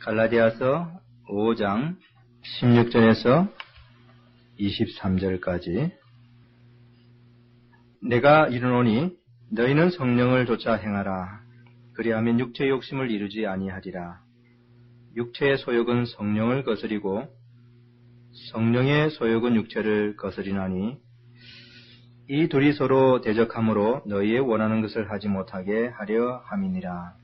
갈라디아서 5장 16절에서 23절까지 내가 이르노니 너희는 성령을 좇아 행하라. 그리하면 육체의 욕심을 이루지 아니하리라. 육체의 소욕은 성령을 거스리고 성령의 소욕은 육체를 거스리나니 이 둘이 서로 대적함으로 너희의 원하는 것을 하지 못하게 하려 함이니라.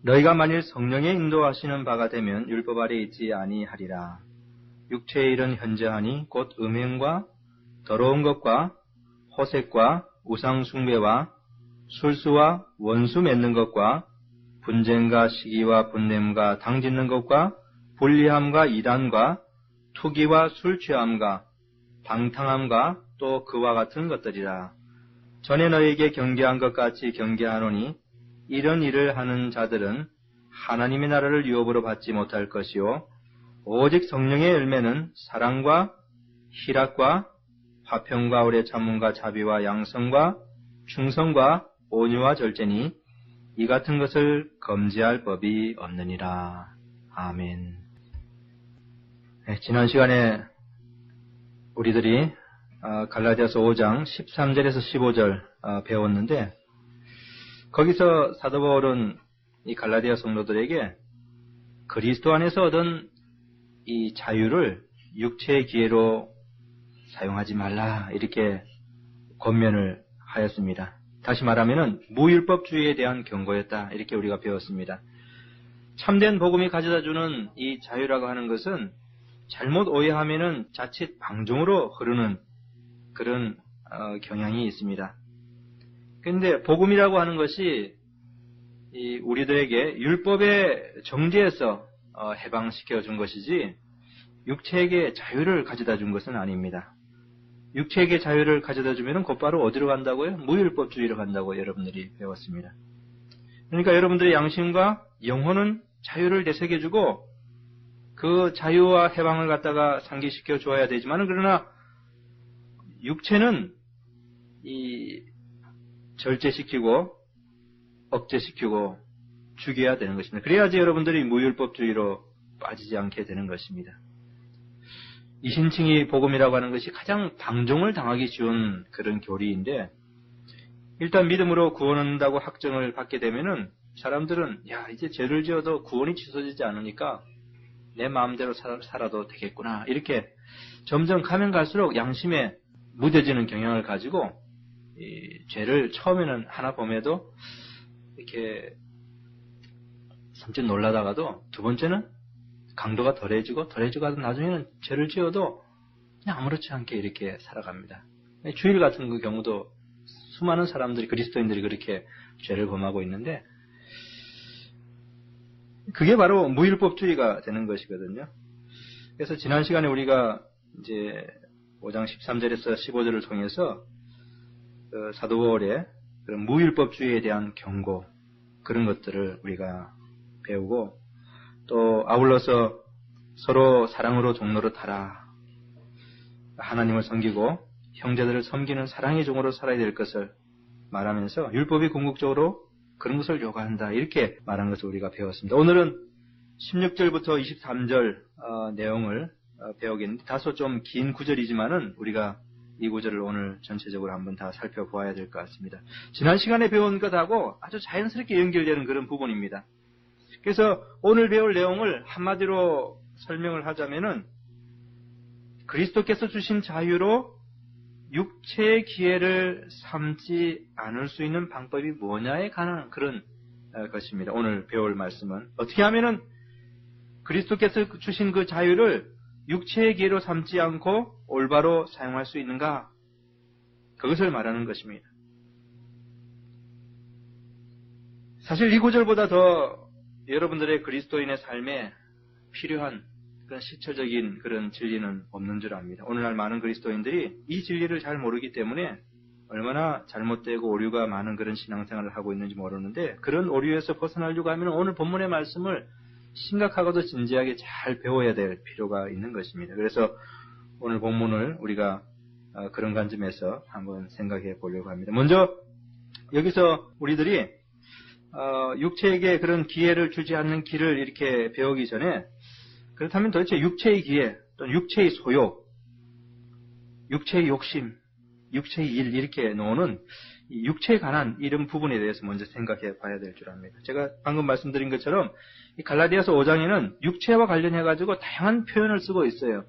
너희가 만일 성령의 인도하시는 바가 되면 율법 아래 있지 아니하리라. 육체의 일은 현저하니 곧 음행과 더러운 것과 호색과 우상 숭배와 술수와 원수 맺는 것과 분쟁과 시기와 분냄과 당짓는 것과 불리함과 이단과 투기와 술 취함과 방탕함과 또 그와 같은 것들이라. 전에 너희에게 경계한 것 같이 경계하노니 이런 일을 하는 자들은 하나님의 나라를 유업으로 받지 못할 것이요 오직 성령의 열매는 사랑과 희락과 화평과 오래 참음과 자비와 양성과 충성과 온유와 절제니 이 같은 것을 금지할 법이 없느니라. 아멘. 네, 지난 시간에 우리들이 갈라디아서 5장 13절에서 15절 배웠는데 거기서 사도 바울은 이 갈라디아 성도들에게 그리스도 안에서 얻은 이 자유를 육체의 기회로 사용하지 말라 이렇게 권면을 하였습니다. 다시 말하면 무율법주의에 대한 경고였다 이렇게 우리가 배웠습니다. 참된 복음이 가져다주는 이 자유라고 하는 것은 잘못 오해하면 자칫 방종으로 흐르는 그런 경향이 있습니다. 그런데 복음이라고 하는 것이 우리들에게 율법의 정죄에서 해방시켜 준 것이지 육체에게 자유를 가져다 준 것은 아닙니다. 육체에게 자유를 가져다 주면 곧바로 어디로 간다고요? 무율법주의로 간다고 여러분들이 배웠습니다. 그러니까 여러분들의 양심과 영혼은 자유를 되새겨 주고 그 자유와 해방을 갖다가 상기시켜 주어야 되지만 그러나 육체는 절제시키고 억제시키고 죽여야 되는 것입니다. 그래야지 여러분들이 무율법주의로 빠지지 않게 되는 것입니다. 이신칭이 복음이라고 하는 것이 가장 방종을 당하기 쉬운 그런 교리인데 일단 믿음으로 구원한다고 확정을 받게 되면은 사람들은 이제 죄를 지어도 구원이 취소되지 않으니까 내 마음대로 살아도 되겠구나 이렇게 점점 가면 갈수록 양심에 무뎌지는 경향을 가지고 이 죄를 처음에는 하나 범해도 이렇게 섬찟 놀라다가도 두 번째는 강도가 덜해지고 하다 나중에는 죄를 지어도 그냥 아무렇지 않게 이렇게 살아갑니다. 주일 같은 그 경우도 수많은 사람들이 그리스도인들이 그렇게 죄를 범하고 있는데 그게 바로 무율법주의가 되는 것이거든요. 그래서 지난 시간에 우리가 이제 5장 13절에서 15절을 통해서 사도 바울의 그런 무율법주의에 대한 경고 그런 것들을 우리가 배우고 또 아울러서 서로 사랑으로 종로로 타라. 하나님을 섬기고 형제들을 섬기는 사랑의 종으로 살아야 될 것을 말하면서 율법이 궁극적으로 그런 것을 요구한다. 이렇게 말한 것을 우리가 배웠습니다. 오늘은 16절부터 23절 내용을 배우겠는데 다소 좀 긴 구절이지만은 우리가 이 구절을 오늘 전체적으로 한번 다 살펴보아야 될 것 같습니다. 지난 시간에 배운 것하고 아주 자연스럽게 연결되는 그런 부분입니다. 그래서 오늘 배울 내용을 한마디로 설명을 하자면은 그리스도께서 주신 자유로 육체의 기회를 삼지 않을 수 있는 방법이 뭐냐에 관한 그런 것입니다. 오늘 배울 말씀은 어떻게 하면은 그리스도께서 주신 그 자유를 육체의 기회로 삼지 않고 올바로 사용할 수 있는가? 그것을 말하는 것입니다. 사실 이 구절보다 더 여러분들의 그리스도인의 삶에 필요한 그런 실체적인 그런 진리는 없는 줄 압니다. 오늘날 많은 그리스도인들이 이 진리를 잘 모르기 때문에 얼마나 잘못되고 오류가 많은 그런 신앙생활을 하고 있는지 모르는데 그런 오류에서 벗어나려고 하면 오늘 본문의 말씀을 심각하고도 진지하게 잘 배워야 될 필요가 있는 것입니다. 그래서 오늘 본문을 우리가 그런 관점에서 한번 생각해 보려고 합니다. 먼저 여기서 우리들이 육체에게 그런 기회를 주지 않는 길을 이렇게 배우기 전에 그렇다면 도대체 육체의 기회 또는 육체의 소욕, 육체의 욕심, 육체의 일 이렇게 놓는 이 육체에 관한 이런 부분에 대해서 먼저 생각해 봐야 될 줄 압니다. 제가 방금 말씀드린 것처럼 이 갈라디아서 5장에는 육체와 관련해 가지고 다양한 표현을 쓰고 있어요.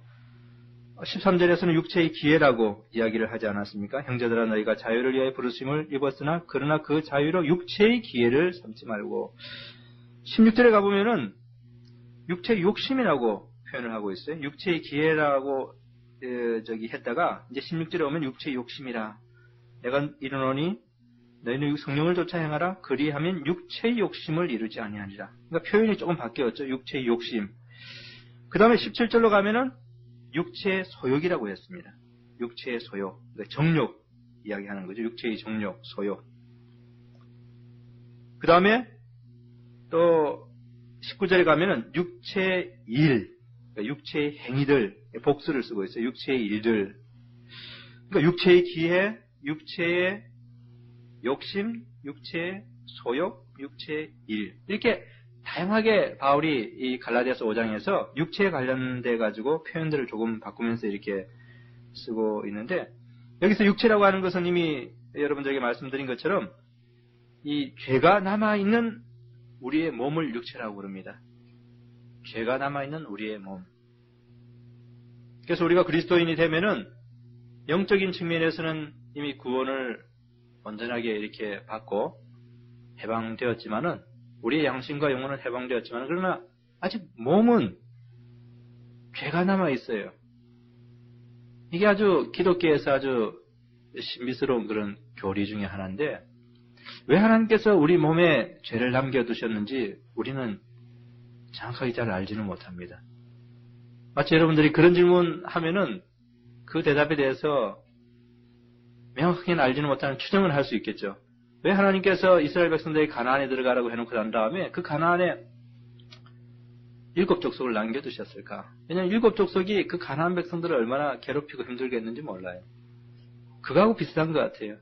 13절에서는 육체의 기회라고 이야기를 하지 않았습니까? 형제들아 너희가 자유를 위하여 부르심을 입었으나 그러나 그 자유로 육체의 기회를 삼지 말고 16절에 가보면은 육체의 욕심이라고 표현을 하고 있어요. 육체의 기회라고 했다가 이제 16절에 오면 육체의 욕심이라 내가 이르노니 너희는 성령을 쫓아 행하라 그리하면 육체의 욕심을 이루지 아니하리라. 그러니까 표현이 조금 바뀌었죠. 육체의 욕심. 그 다음에 17절로 가면은 육체의 소욕이라고 했습니다. 육체의 소욕, 그러니까 정욕 이야기하는 거죠. 육체의 정욕, 소욕. 그 다음에 또 19절에 가면은 육체의 일, 그러니까 육체의 행위들, 복수를 쓰고 있어요. 육체의 일들. 그러니까 육체의 기회, 육체의 욕심, 육체의 소욕, 육체의 일. 이렇게 다양하게 바울이 이 갈라디아서 5장에서 육체에 관련돼 가지고 표현들을 조금 바꾸면서 이렇게 쓰고 있는데 여기서 육체라고 하는 것은 이미 여러분들에게 말씀드린 것처럼 이 죄가 남아있는 우리의 몸을 육체라고 부릅니다. 죄가 남아있는 우리의 몸. 그래서 우리가 그리스도인이 되면은 영적인 측면에서는 이미 구원을 온전하게 이렇게 받고 해방되었지만은 우리의 양심과 영혼은 해방되었지만 그러나 아직 몸은 죄가 남아 있어요. 이게 아주 기독교에서 아주 신비스러운 그런 교리 중에 하나인데 왜 하나님께서 우리 몸에 죄를 남겨두셨는지 우리는 정확하게 잘 알지는 못합니다. 마치 여러분들이 그런 질문 하면은 그 대답에 대해서 명확하게는 알지는 못하는 추정을 할 수 있겠죠. 왜 하나님께서 이스라엘 백성들이 가나안에 들어가라고 해놓고 난 다음에 그 가나안에 7 족속을 남겨두셨을까? 왜냐하면 7 족속이 그 가나안 백성들을 얼마나 괴롭히고 힘들겠는지 몰라요. 그거하고 비슷한 것 같아요.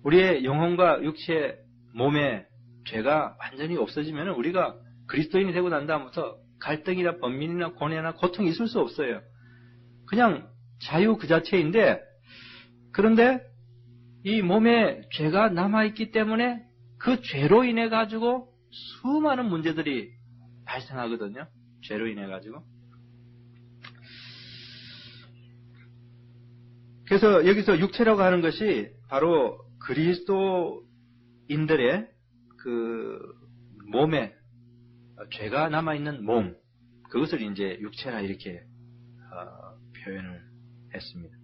우리의 영혼과 육체, 몸의 죄가 완전히 없어지면 우리가 그리스도인이 되고 난 다음부터 갈등이나 번민이나 고뇌나 고통이 있을 수 없어요. 그냥 자유 그 자체인데 그런데 이 몸에 죄가 남아있기 때문에 그 죄로 인해 가지고 수많은 문제들이 발생하거든요. 죄로 인해 가지고. 그래서 여기서 육체라고 하는 것이 바로 그리스도인들의 그 몸에 죄가 남아있는 몸, 그것을 이제 육체라 이렇게 표현을 했습니다.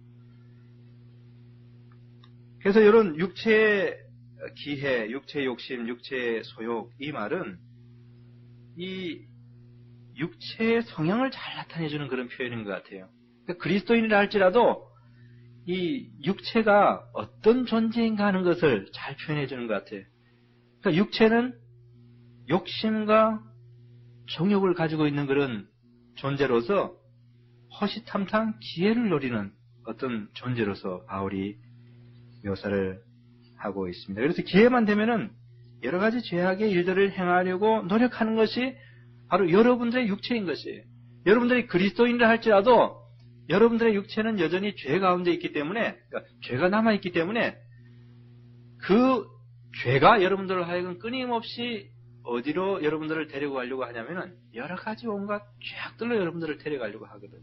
그래서 이런 육체의 기회, 육체의 욕심, 육체의 소욕, 이 말은 이 육체의 성향을 잘 나타내주는 그런 표현인 것 같아요. 그러니까 그리스도인이라 할지라도 이 육체가 어떤 존재인가 하는 것을 잘 표현해주는 것 같아요. 그러니까 육체는 욕심과 정욕을 가지고 있는 그런 존재로서 허시탐탐 기회를 노리는 어떤 존재로서 바울이 묘사를 하고 있습니다. 그래서 기회만 되면은 여러 가지 죄악의 일들을 행하려고 노력하는 것이 바로 여러분들의 육체인 것이에요. 여러분들이 그리스도인이라 할지라도 여러분들의 육체는 여전히 죄 가운데 있기 때문에, 그러니까 죄가 남아있기 때문에 그 죄가 여러분들을 하여금 끊임없이 어디로 여러분들을 데리고 가려고 하냐면은 여러 가지 온갖 죄악들로 여러분들을 데려가려고 하거든요.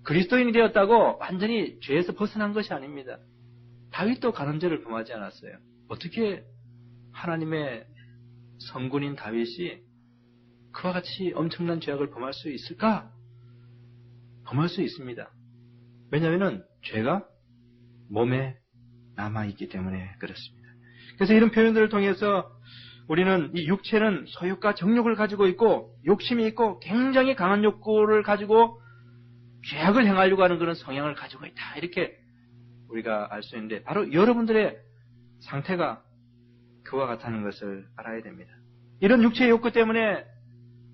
그리스도인이 되었다고 완전히 죄에서 벗어난 것이 아닙니다. 다윗도 간음죄를 범하지 않았어요. 어떻게 하나님의 성군인 다윗이 그와 같이 엄청난 죄악을 범할 수 있을까? 범할 수 있습니다. 왜냐하면 죄가 몸에 남아있기 때문에 그렇습니다. 그래서 이런 표현들을 통해서 우리는 이 육체는 소욕과 정욕을 가지고 있고 욕심이 있고 굉장히 강한 욕구를 가지고 죄악을 행하려고 하는 그런 성향을 가지고 있다. 이렇게 우리가 알 수 있는데 바로 여러분들의 상태가 그와 같다는 것을 알아야 됩니다. 이런 육체의 욕구 때문에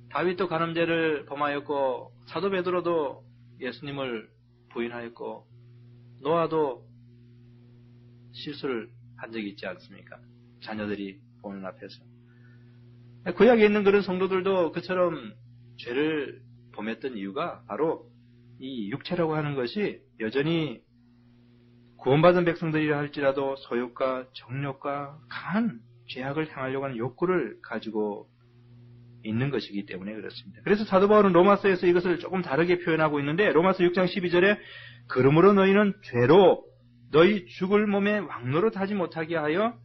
다윗도 간음죄를 범하였고 사도 베드로도 예수님을 부인하였고 노아도 실수를 한 적이 있지 않습니까? 자녀들이 보는 앞에서. 구약에 있는 그런 성도들도 그처럼 죄를 범했던 이유가 바로 이 육체라고 하는 것이 여전히 구원받은 백성들이라 할지라도 소욕과 정욕과 강한 죄악을 향하려고 하는 욕구를 가지고 있는 것이기 때문에 그렇습니다. 그래서 사도 바울은 로마서에서 이것을 조금 다르게 표현하고 있는데 로마서 6장 12절에 그러므로 너희는 죄로 너희 죽을 몸에 왕노릇하지 못하게 하여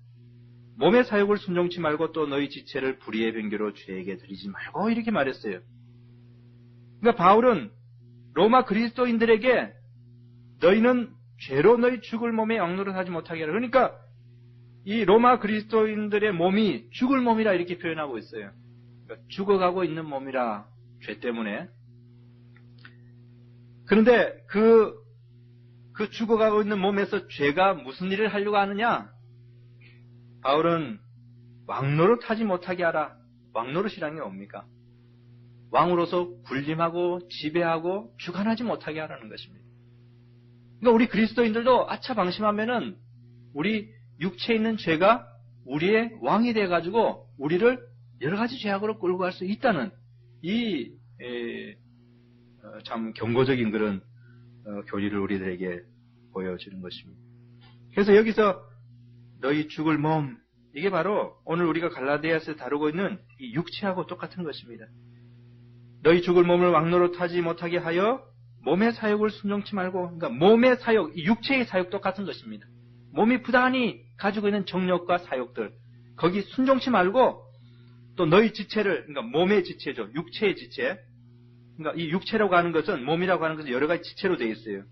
몸의 사욕을 순종치 말고 또 너희 지체를 불의의 변교로 죄에게 드리지 말고 이렇게 말했어요. 그러니까 바울은 로마 그리스도인들에게 너희는 죄로 너희 죽을 몸에 왕노릇하지 못하게 하라. 그러니까 이 로마 그리스도인들의 몸이 죽을 몸이라 이렇게 표현하고 있어요. 그러니까 죽어가고 있는 몸이라 죄 때문에. 그런데 그 죽어가고 있는 몸에서 죄가 무슨 일을 하려고 하느냐? 바울은 왕노릇하지 못하게 하라. 왕노릇이라는 게 뭡니까? 왕으로서 군림하고 지배하고 주관하지 못하게 하라는 것입니다. 그러니까 우리 그리스도인들도 아차 방심하면은 우리 육체에 있는 죄가 우리의 왕이 돼가지고 우리를 여러 가지 죄악으로 끌고 갈 수 있다는 이 참 경고적인 그런 교리를 우리들에게 보여주는 것입니다. 그래서 여기서 너희 죽을 몸, 이게 바로 오늘 우리가 갈라디아에서 다루고 있는 이 육체하고 똑같은 것입니다. 너희 죽을 몸을 왕노릇하지 못하게 하여 몸의 사욕을 순종치 말고, 그러니까 몸의 사욕, 이 육체의 사욕 똑같은 것입니다. 몸이 부단히 가지고 있는 정욕과 사욕들, 거기 순종치 말고 또 너희 지체를, 그러니까 몸의 지체죠. 육체의 지체. 그러니까 이 육체라고 하는 것은, 몸이라고 하는 것은 여러 가지 지체로 되어 있어요.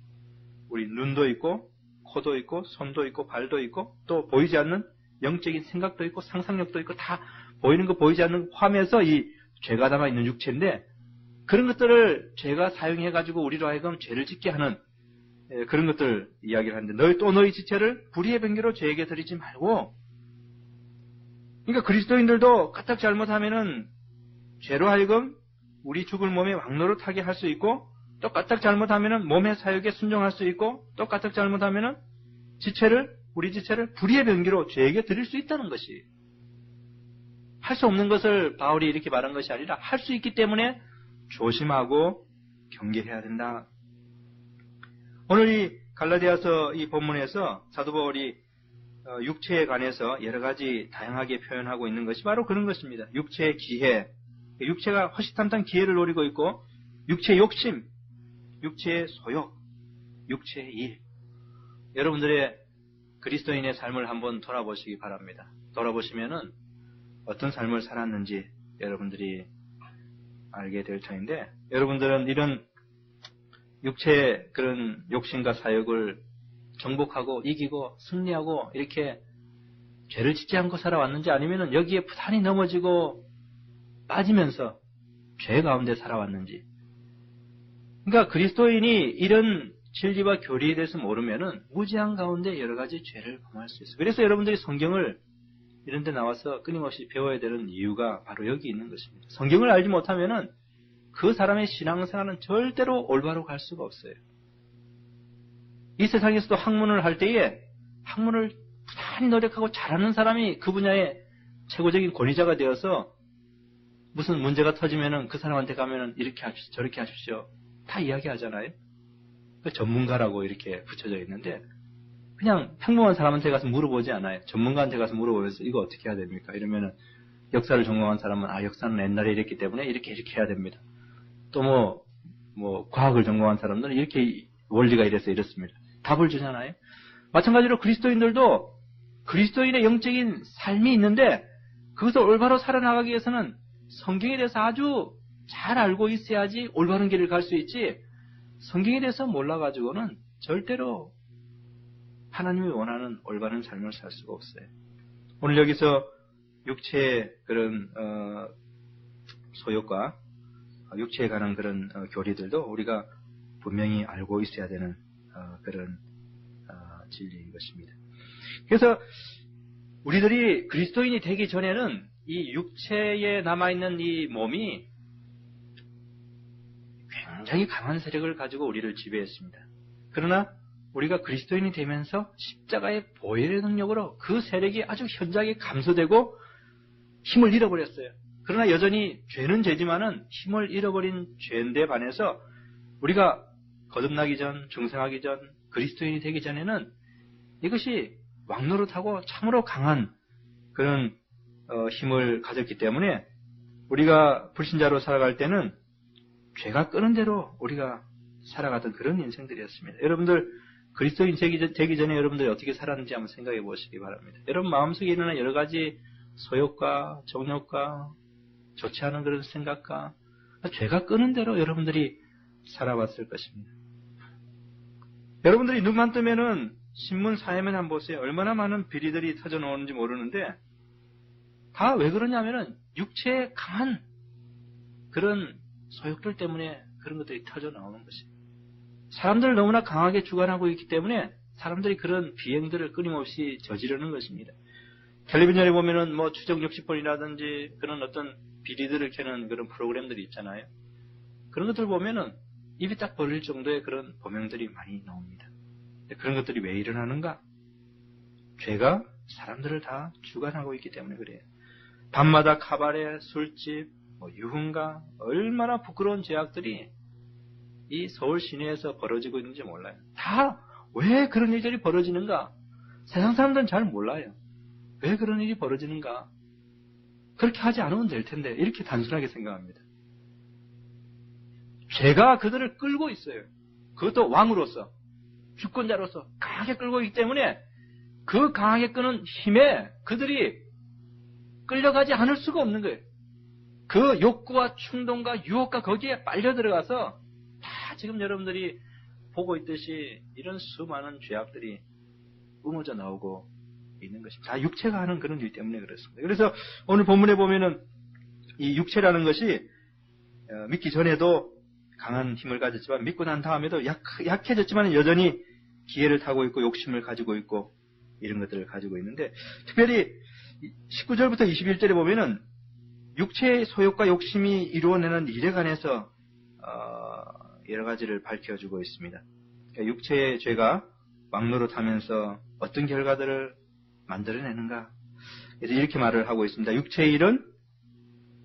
우리 눈도 있고 코도 있고 손도 있고 발도 있고 또 보이지 않는 영적인 생각도 있고 상상력도 있고 다 보이는 거 보이지 않는 포함해서 이 죄가 담아 있는 육체인데 그런 것들을 죄가 사용해가지고 우리로 하여금 죄를 짓게 하는 그런 것들 이야기를 하는데 너희 지체를 불의의 변교로 죄에게 드리지 말고, 그러니까 그리스도인들도 까딱 잘못하면은 죄로 하여금 우리 죽을 몸에 왕노릇하게 할 수 있고 또 까딱 잘못하면은 몸의 사욕에 순종할 수 있고 또 까딱 잘못하면은 우리 지체를 불의의 변기로 죄에게 드릴 수 있다는 것이, 할 수 없는 것을 바울이 이렇게 말한 것이 아니라 할 수 있기 때문에 조심하고 경계해야 된다. 오늘 이 갈라디아서 이 본문에서 사도 바울이 육체에 관해서 여러 가지 다양하게 표현하고 있는 것이 바로 그런 것입니다. 육체의 기회, 육체가 허시탐탐 기회를 노리고 있고 육체의 욕심, 육체의 소욕, 육체의 일. 여러분들의 그리스도인의 삶을 한번 돌아보시기 바랍니다. 돌아보시면은 어떤 삶을 살았는지 여러분들이 알게 될 터인데, 여러분들은 이런 육체의 그런 욕심과 사욕을 정복하고 이기고 승리하고 이렇게 죄를 짓지 않고 살아왔는지, 아니면은 여기에 부단히 넘어지고 빠지면서 죄 가운데 살아왔는지. 그러니까 그리스도인이 이런 진리와 교리에 대해서 모르면은 무지한 가운데 여러 가지 죄를 범할 수 있어요. 그래서 여러분들이 성경을 이런 데 나와서 끊임없이 배워야 되는 이유가 바로 여기 있는 것입니다. 성경을 알지 못하면은 그 사람의 신앙생활은 절대로 올바로 갈 수가 없어요. 이 세상에서도 학문을 할 때에 학문을 부단히 노력하고 잘하는 사람이 그 분야의 최고적인 권위자가 되어서 무슨 문제가 터지면은 그 사람한테 가면은 이렇게 하십시오, 저렇게 하십시오. 다 이야기하잖아요. 그 전문가라고 이렇게 붙여져 있는데 그냥 평범한 사람한테 가서 물어보지 않아요. 전문가한테 가서 물어보면서 이거 어떻게 해야 됩니까? 이러면은 역사를 전공한 사람은 역사는 옛날에 이랬기 때문에 이렇게 해야 됩니다. 또 뭐 과학을 전공한 사람들은 이렇게 원리가 이래서 이렇습니다. 답을 주잖아요. 마찬가지로 그리스도인들도 그리스도인의 영적인 삶이 있는데 그것을 올바로 살아나가기 위해서는 성경에 대해서 아주 잘 알고 있어야지 올바른 길을 갈 수 있지, 성경에 대해서 몰라가지고는 절대로 하나님이 원하는 올바른 삶을 살 수가 없어요. 오늘 여기서 육체의 그런 소욕과 육체에 관한 그런 교리들도 우리가 분명히 알고 있어야 되는 그런 진리인 것입니다. 그래서 우리들이 그리스도인이 되기 전에는 이 육체에 남아있는 이 몸이 굉장히 강한 세력을 가지고 우리를 지배했습니다. 그러나 우리가 그리스도인이 되면서 십자가의 보혈의 능력으로 그 세력이 아주 현저하게 감소되고 힘을 잃어버렸어요. 그러나 여전히 죄는 죄지만은 힘을 잃어버린 죄인데 반해서 우리가 거듭나기 전, 중생하기 전, 그리스도인이 되기 전에는 이것이 왕노릇하고 참으로 강한 그런 힘을 가졌기 때문에 우리가 불신자로 살아갈 때는 죄가 끄는 대로 우리가 살아가던 그런 인생들이었습니다. 여러분들 그리스도인 되기 전에 여러분들이 어떻게 살았는지 한번 생각해 보시기 바랍니다. 여러분 마음속에 일어나는 여러 가지 소욕과 정욕과 좋지 않은 그런 생각과 죄가 끄는 대로 여러분들이 살아왔을 것입니다. 여러분들이 눈만 뜨면은 신문 사회면 한번 보세요. 얼마나 많은 비리들이 터져 나오는지 모르는데 다 왜 그러냐면은 육체에 강한 그런 소욕들 때문에 그런 것들이 터져 나오는 것입니다. 사람들을 너무나 강하게 주관하고 있기 때문에 사람들이 그런 비행들을 끊임없이 저지르는 것입니다. 텔레비전에 보면은 뭐 추적 60번이라든지 그런 어떤 비리들을 캐는 그런 프로그램들이 있잖아요. 그런 것들 보면은 입이 딱 벌릴 정도의 그런 범행들이 많이 나옵니다. 그런 것들이 왜 일어나는가? 죄가 사람들을 다 주관하고 있기 때문에 그래요. 밤마다 카바레, 술집, 유흥가, 얼마나 부끄러운 죄악들이 이 서울 시내에서 벌어지고 있는지 몰라요. 다 왜 그런 일들이 벌어지는가? 세상 사람들은 잘 몰라요. 왜 그런 일이 벌어지는가? 그렇게 하지 않으면 될 텐데 이렇게 단순하게 생각합니다. 죄가 그들을 끌고 있어요. 그것도 왕으로서, 주권자로서 강하게 끌고 있기 때문에 그 강하게 끄는 힘에 그들이 끌려가지 않을 수가 없는 거예요. 그 욕구와 충동과 유혹과 거기에 빨려 들어가서 다 지금 여러분들이 보고 있듯이 이런 수많은 죄악들이 뿜어져 나오고 있는 것입니다. 다 육체가 하는 그런 일 때문에 그렇습니다. 그래서 오늘 본문에 보면은 이 육체라는 것이 믿기 전에도 강한 힘을 가졌지만 믿고 난 다음에도 약해졌지만 여전히 기회를 타고 있고 욕심을 가지고 있고 이런 것들을 가지고 있는데 특별히 19절부터 21절에 보면은 육체의 소욕과 욕심이 이루어내는 일에 관해서 여러 가지를 밝혀주고 있습니다. 그러니까 육체의 죄가 왕노릇하면서 어떤 결과들을 만들어내는가? 그래서 이렇게 말을 하고 있습니다. 육체의 일은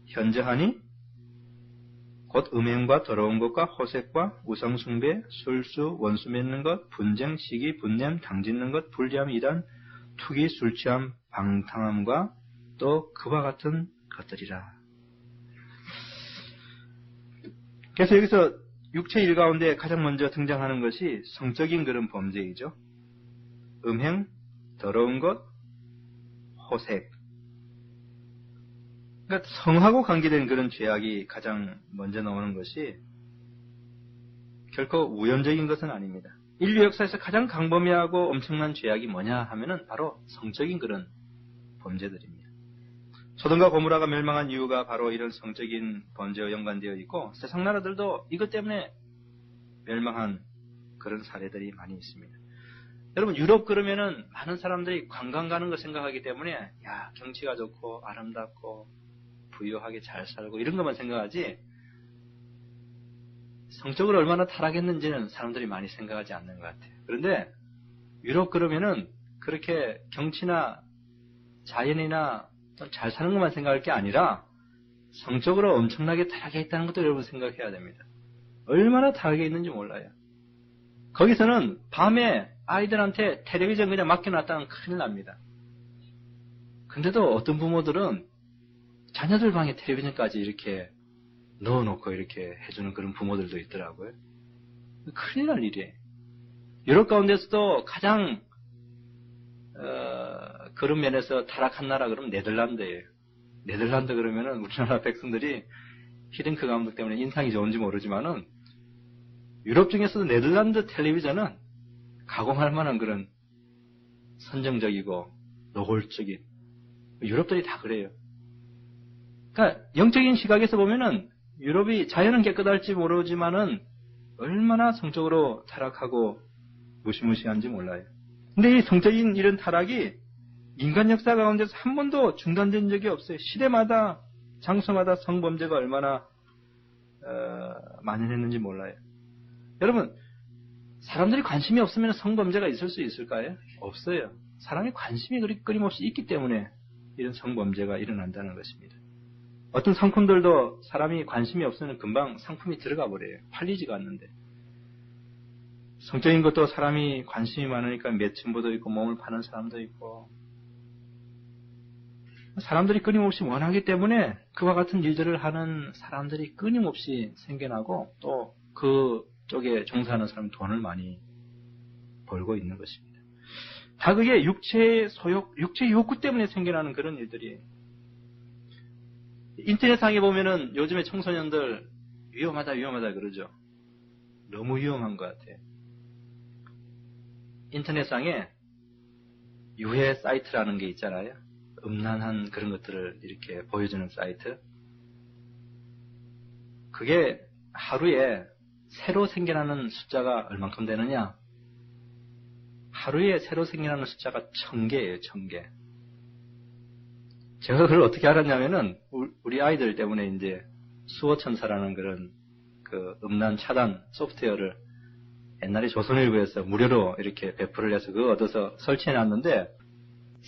현저하니 곧 음행과 더러운 것과 호색과 우상숭배, 술수, 원수 맺는 것, 분쟁, 시기, 분냄, 당짓는 것, 불리함, 이단, 투기, 술취함, 방탕함과 또 그와 같은 것들이라. 그래서 여기서 육체의 일 가운데 가장 먼저 등장하는 것이 성적인 그런 범죄이죠. 음행, 더러운 것, 호색. 그러니까 성하고 관계된 그런 죄악이 가장 먼저 나오는 것이 결코 우연적인 것은 아닙니다. 인류 역사에서 가장 강범위하고 엄청난 죄악이 뭐냐 하면은 바로 성적인 그런 범죄들입니다. 소돔과 고모라가 멸망한 이유가 바로 이런 성적인 범죄와 연관되어 있고 세상 나라들도 이것 때문에 멸망한 그런 사례들이 많이 있습니다. 여러분 유럽 그러면은 많은 사람들이 관광 가는 거 생각하기 때문에 야 경치가 좋고 아름답고 부유하게 잘 살고 이런 것만 생각하지 성적으로 얼마나 타락했는지는 사람들이 많이 생각하지 않는 것 같아요. 그런데 유럽 그러면은 그렇게 경치나 자연이나 잘 사는 것만 생각할 게 아니라 성적으로 엄청나게 타락해 있다는 것도 여러분 생각해야 됩니다. 얼마나 타락해 있는지 몰라요. 거기서는 밤에 아이들한테 텔레비전 그냥 맡겨놨다면 큰일 납니다. 근데도 어떤 부모들은 자녀들 방에 텔레비전까지 이렇게 넣어놓고 이렇게 해주는 그런 부모들도 있더라고요. 큰일 날 일이에요. 유럽 가운데서도 가장 그런 면에서 타락한 나라 그러면 네덜란드예요. 네덜란드 그러면은 우리나라 백성들이 히딩크 감독 때문에 인상이 좋은지 모르지만은 유럽 중에서도 네덜란드 텔레비전은 가공할 만한 그런 선정적이고 노골적인 유럽들이 다 그래요. 그러니까 영적인 시각에서 보면은 유럽이 자연은 깨끗할지 모르지만은 얼마나 성적으로 타락하고 무시무시한지 몰라요. 근데 이 성적인 이런 타락이 인간 역사 가운데서 한 번도 중단된 적이 없어요. 시대마다 장소마다 성범죄가 얼마나 만연했는지 몰라요. 여러분 사람들이 관심이 없으면 성범죄가 있을 수 있을까요? 없어요. 사람이 관심이 끊임없이 있기 때문에 이런 성범죄가 일어난다는 것입니다. 어떤 상품들도 사람이 관심이 없으면 금방 상품이 들어가 버려요. 팔리지가 않는데. 성적인 것도 사람이 관심이 많으니까 매춘부도 있고 몸을 파는 사람도 있고 사람들이 끊임없이 원하기 때문에 그와 같은 일들을 하는 사람들이 끊임없이 생겨나고 또 그쪽에 종사하는 사람은 돈을 많이 벌고 있는 것입니다. 다 그게 육체의 소욕, 육체의 욕구 때문에 생겨나는 그런 일들이 인터넷상에 보면은 요즘에 청소년들 위험하다 그러죠. 너무 위험한 것 같아요. 인터넷상에 유해 사이트라는 게 있잖아요. 음란한 그런 것들을 이렇게 보여주는 사이트. 그게 하루에 새로 생겨나는 숫자가 얼만큼 되느냐? 하루에 새로 생겨나는 숫자가 1000개예요, 1000개. 제가 그걸 어떻게 알았냐면은, 우리 아이들 때문에 이제 수호천사라는 그런 그 음란 차단 소프트웨어를 옛날에 조선일보에서 무료로 이렇게 배포를 해서 그거 얻어서 설치해 놨는데,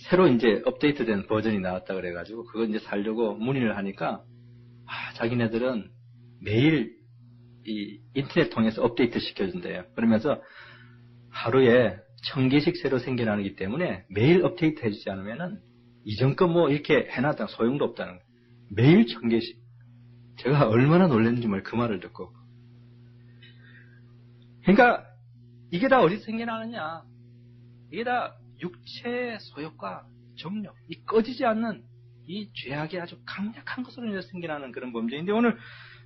새로 이제 업데이트된 버전이 나왔다 그래가지고, 그거 이제 살려고 문의를 하니까, 자기네들은 매일 이 인터넷 통해서 업데이트 시켜준대요. 그러면서 하루에 1000개씩 새로 생겨나기 때문에 매일 업데이트 해주지 않으면은 이전껏 뭐 이렇게 해놨다 소용도 없다는 거예요. 매일 1000개씩. 제가 얼마나 놀랐는지 그 말을 듣고. 그러니까 이게 다 어디서 생겨나느냐. 이게 다 육체의 소욕과 정욕, 이 꺼지지 않는 이 죄악이 아주 강력한 것으로 인해서 생겨나는 그런 범죄인데 오늘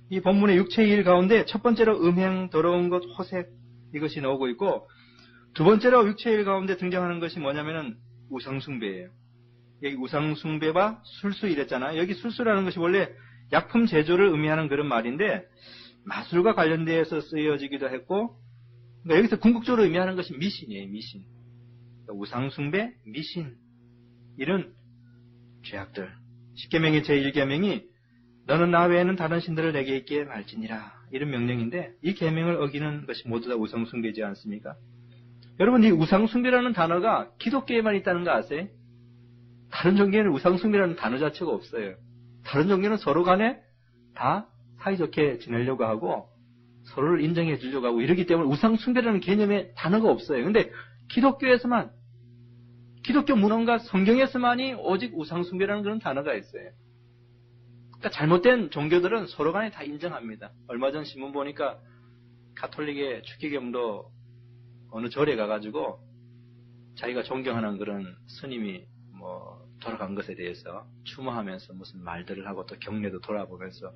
이 본문의 육체의 일 가운데 첫 번째로 음행, 더러운 것, 호색 이것이 나오고 있고 두 번째로 육체의 일 가운데 등장하는 것이 뭐냐면은 우상숭배예요. 여기 우상숭배와 술수 이랬잖아요. 여기 술수라는 것이 원래 약품 제조를 의미하는 그런 말인데 마술과 관련돼서 쓰여지기도 했고 그러니까 여기서 궁극적으로 의미하는 것이 미신이에요. 미신. 그러니까 우상숭배, 미신 이런 죄악들. 십계명의 제1계명이 너는 나 외에는 다른 신들을 내게 있게 말지니라 이런 명령인데 이 계명을 어기는 것이 모두 다 우상숭배지 않습니까? 여러분 이 우상숭배라는 단어가 기독교에만 있다는 거 아세요? 다른 종교에는 우상숭배라는 단어 자체가 없어요. 다른 종교는 서로 간에 다 사이좋게 지내려고 하고 서로를 인정해 주려고 하고 이러기 때문에 우상숭배라는 개념의 단어가 없어요. 근데 기독교에서만 기독교 문헌과 성경에서만이 오직 우상숭배라는 그런 단어가 있어요. 그러니까 잘못된 종교들은 서로 간에 다 인정합니다. 얼마 전 신문 보니까 가톨릭의 추기경도 어느 절에 가가지고 자기가 존경하는 그런 스님이 돌아간 것에 대해서 추모하면서 무슨 말들을 하고 또 경례도 돌아보면서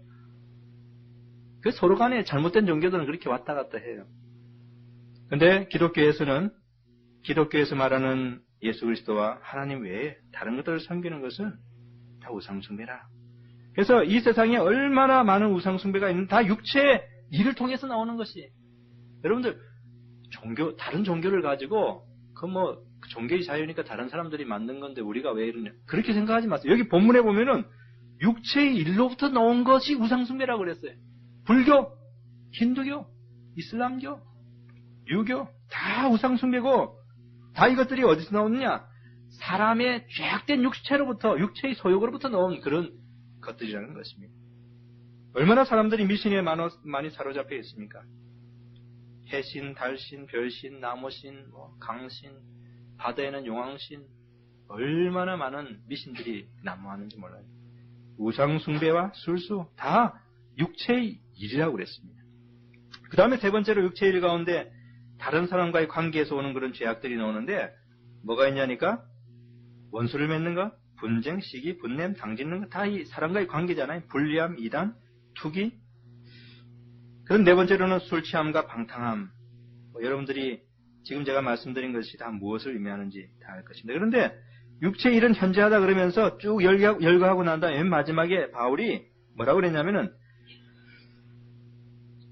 그 서로 간에 잘못된 종교들은 그렇게 왔다 갔다 해요. 근데 기독교에서 말하는 예수 그리스도와 하나님 외에 다른 것들을 섬기는 것은 다 우상숭배라. 그래서 이 세상에 얼마나 많은 우상숭배가 있는 다 육체의 일을 통해서 나오는 것이. 여러분들 다른 종교를 가지고 그 종교의 자유니까 다른 사람들이 만든 건데 우리가 왜 이러냐 그렇게 생각하지 마세요. 여기 본문에 보면은 육체의 일로부터 나온 것이 우상숭배라고 그랬어요. 불교, 힌두교, 이슬람교, 유교 다 우상숭배고 다 이것들이 어디서 나오느냐? 사람의 죄악된 육체의 소욕으로부터 나온 그런 것들이라는 것입니다. 얼마나 사람들이 미신에 많이 사로잡혀 있습니까? 해신, 달신, 별신, 나무신, 강신, 바다에는 용왕신 얼마나 많은 미신들이 난무하는지 몰라요. 우상숭배와 술수 다 육체의 일이라고 그랬습니다. 그 다음에 세 번째로 육체의 일 가운데 다른 사람과의 관계에서 오는 그런 죄악들이 나오는데 뭐가 있냐니까 원수를 맺는가? 분쟁, 시기, 분냄, 당짓는 거 다 이 사람과의 관계잖아요. 불리함, 이단, 투기. 그런 네 번째로는 술 취함과 방탕함. 여러분들이 지금 제가 말씀드린 것이 다 무엇을 의미하는지 다 알 것입니다. 그런데 육체의 일은 현재하다 그러면서 쭉 열거하고 난 다음에 맨 마지막에 바울이 뭐라고 그랬냐면은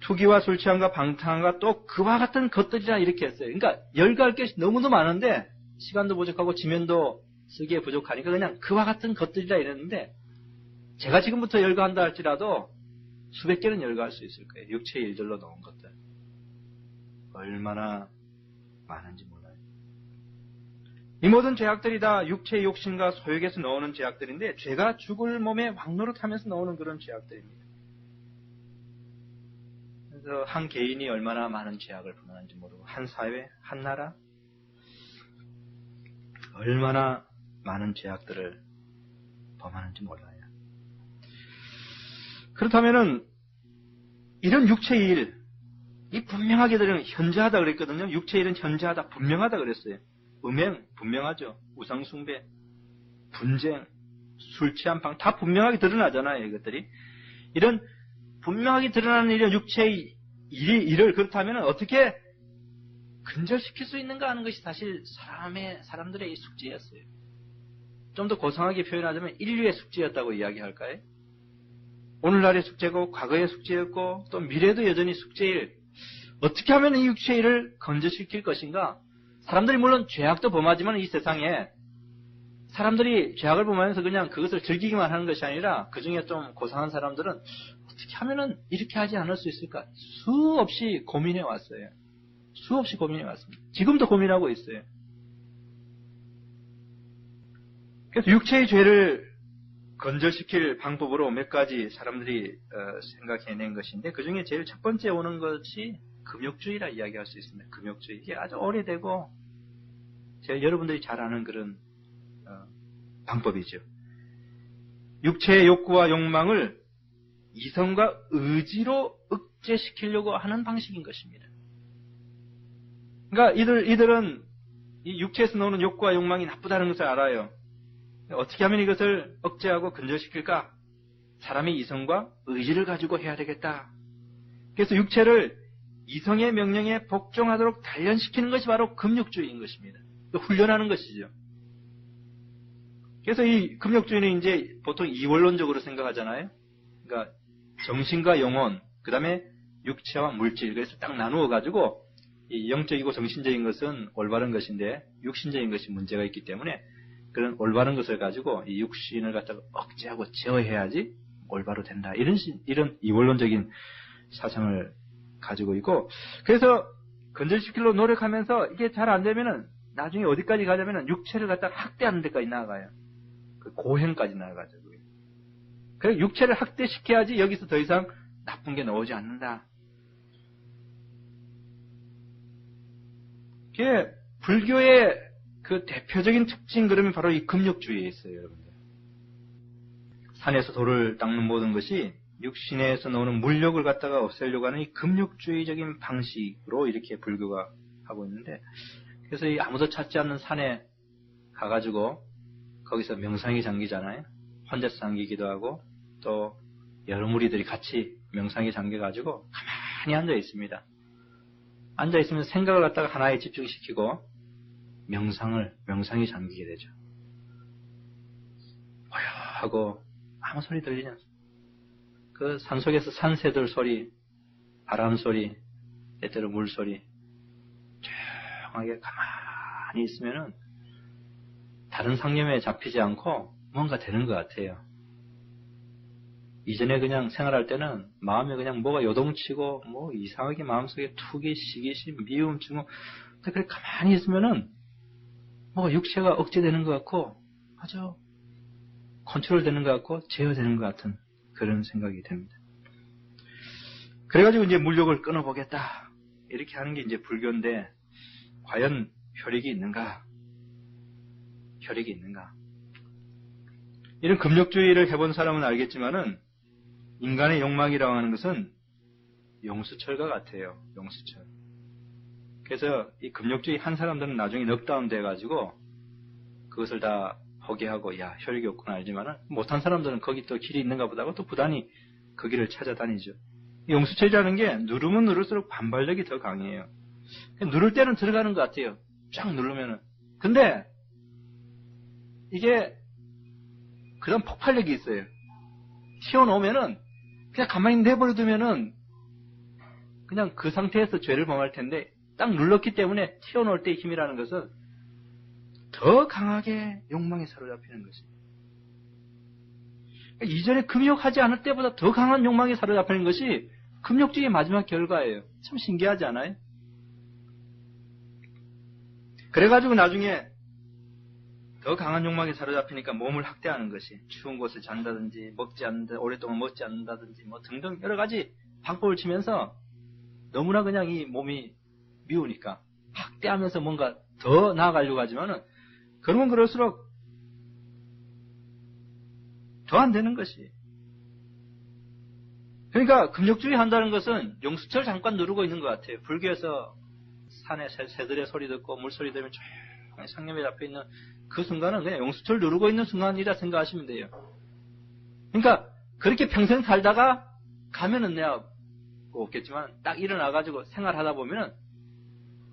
투기와 술 취함과 방탕함과 또 그와 같은 것들이라 이렇게 했어요. 그러니까 열거할 것이 너무도 많은데 시간도 부족하고 지면도 쓰기에 부족하니까 그냥 그와 같은 것들이라 이랬는데 제가 지금부터 열거한다 할지라도 수백 개는 열거할 수 있을 거예요. 육체의 일들로 나온 것들. 얼마나 많은지 몰라요. 이 모든 죄악들이 다 육체의 욕심과 소욕에서 나오는 죄악들인데 죄가 죽을 몸에 왕노릇하면서 나오는 그런 죄악들입니다. 그래서 한 개인이 얼마나 많은 죄악을 범하는지 모르고 한 사회, 한 나라 얼마나 많은 죄악들을 범하는지 몰라요. 그렇다면은 이런 육체의 일, 이 분명하게 들으면 현저하다 그랬거든요. 육체의 일은 현저하다, 분명하다 그랬어요. 음행, 분명하죠. 우상숭배, 분쟁, 술 취한 방, 다 분명하게 드러나잖아요, 이것들이. 이런 분명하게 드러나는 이런 육체의 일을 그렇다면 어떻게 근절시킬 수 있는가 하는 것이 사실 사람들의 숙제였어요. 좀 더 고상하게 표현하자면 인류의 숙제였다고 이야기할까요? 오늘날의 숙제고 과거의 숙제였고 또 미래도 여전히 숙제일, 어떻게 하면 이 육체의 일을 건절시킬 것인가? 사람들이 물론 죄악도 범하지만 이 세상에 사람들이 죄악을 범하면서 그냥 그것을 즐기기만 하는 것이 아니라 그 중에 좀 고상한 사람들은 어떻게 하면은 이렇게 하지 않을 수 있을까? 수없이 고민해 왔어요. 수없이 고민해 왔습니다. 지금도 고민하고 있어요. 그래서 육체의 죄를 건절시킬 방법으로 몇 가지 사람들이 생각해낸 것인데 그 중에 제일 첫 번째 오는 것이 금욕주의라 이야기할 수 있습니다. 금욕주의. 이게 아주 오래되고 제가 여러분들이 잘 아는 그런 방법이죠. 육체의 욕구와 욕망을 이성과 의지로 억제시키려고 하는 방식인 것입니다. 그러니까 이들은 이 육체에서 나오는 욕구와 욕망이 나쁘다는 것을 알아요. 어떻게 하면 이것을 억제하고 근절시킬까? 사람의 이성과 의지를 가지고 해야 되겠다. 그래서 육체를 이성의 명령에 복종하도록 단련시키는 것이 바로 금욕주의인 것입니다. 훈련하는 것이죠. 그래서 이 금욕주의는 이제 보통 이원론적으로 생각하잖아요. 그러니까 정신과 영혼, 그 다음에 육체와 물질, 그래서 딱 나누어 가지고 이 영적이고 정신적인 것은 올바른 것인데 육신적인 것이 문제가 있기 때문에 그런 올바른 것을 가지고 이 육신을 갖다가 억제하고 제어해야지 올바로 된다. 이런 이원론적인 사상을 가지고 있고, 그래서 건절시키려고 노력하면서 이게 잘 안 되면은 나중에 어디까지 가냐면은 육체를 갖다가 학대하는 데까지 나아가요. 그 고행까지 나아가죠. 그래서 육체를 학대시켜야지 여기서 더 이상 나쁜 게 나오지 않는다. 그게 불교의 그 대표적인 특징 그러면 바로 이 금욕주의에 있어요, 여러분들. 산에서 돌을 닦는 모든 것이 육신에서 나오는 물욕을 갖다가 없애려고 하는 이 금욕주의적인 방식으로 이렇게 불교가 하고 있는데, 그래서 이 아무도 찾지 않는 산에 가가지고 거기서 명상이 잠기잖아요. 혼자서 잠기기도 하고 또 여러 무리들이 같이 명상에 잠겨가지고 가만히 앉아 있습니다. 앉아 있으면 생각을 갖다가 하나에 집중시키고 명상이 잠기게 되죠. 하고 아무 소리 들리지 않습니다. 그 산속에서 산새들 소리, 바람 소리, 때때로 물 소리 조용하게 가만히 있으면은 다른 상념에 잡히지 않고 뭔가 되는 것 같아요. 이전에 그냥 생활할 때는 마음에 그냥 뭐가 요동치고 뭐 이상하게 마음속에 투기, 시기심, 미움, 증오, 그래 가만히 있으면은 뭐가 육체가 억제되는 것 같고 아주 컨트롤되는 것 같고 제어되는 것 같은 그런 생각이 됩니다. 그래가지고 이제 물욕을 끊어보겠다 이렇게 하는 게 이제 불교인데 과연 효력이 있는가? 효력이 있는가? 이런 금욕주의를 해본 사람은 알겠지만은 인간의 욕망이라고 하는 것은 용수철과 같아요. 용수철. 그래서 이 금욕주의 한 사람들은 나중에 넉다운 돼가지고 그것을 다 포기하고 야 효력이 없구나 알지만은 못한 사람들은 거기 또 길이 있는가 보다고 또 부단히 그 길을 찾아다니죠. 용수철이라는 게 누르면 누를수록 반발력이 더 강해요. 누를 때는 들어가는 것 같아요. 쫙 누르면은. 근데 이게 그런 폭발력이 있어요. 튀어나오면은 그냥 가만히 내버려두면은 그냥 그 상태에서 죄를 범할 텐데 딱 눌렀기 때문에 튀어나올 때의 힘이라는 것은 더 강하게 욕망에 사로잡히는 것입니다. 이전에 금욕하지 않을 때보다 더 강한 욕망에 사로잡히는 것이 금욕주의의 마지막 결과예요. 참 신기하지 않아요? 그래가지고 나중에 더 강한 욕망에 사로잡히니까 몸을 학대하는 것이, 추운 곳에 잔다든지 먹지 않는다, 오랫동안 먹지 않는다든지 뭐 등등 여러 가지 방법을 치면서 너무나 그냥 이 몸이 미우니까 학대하면서 뭔가 더 나아가려고 하지만은 그러면 그럴수록 더 안 되는 것이. 그러니까 금욕주의 한다는 것은 용수철 잠깐 누르고 있는 것 같아요. 불교에서 산에 새들의 소리 듣고 물소리 들으면 조용히 상념에 잡혀있는 그 순간은 그냥 용수철 누르고 있는 순간이라 생각하시면 돼요. 그러니까 그렇게 평생 살다가 가면은 내가 없겠지만 딱 일어나가지고 생활하다 보면은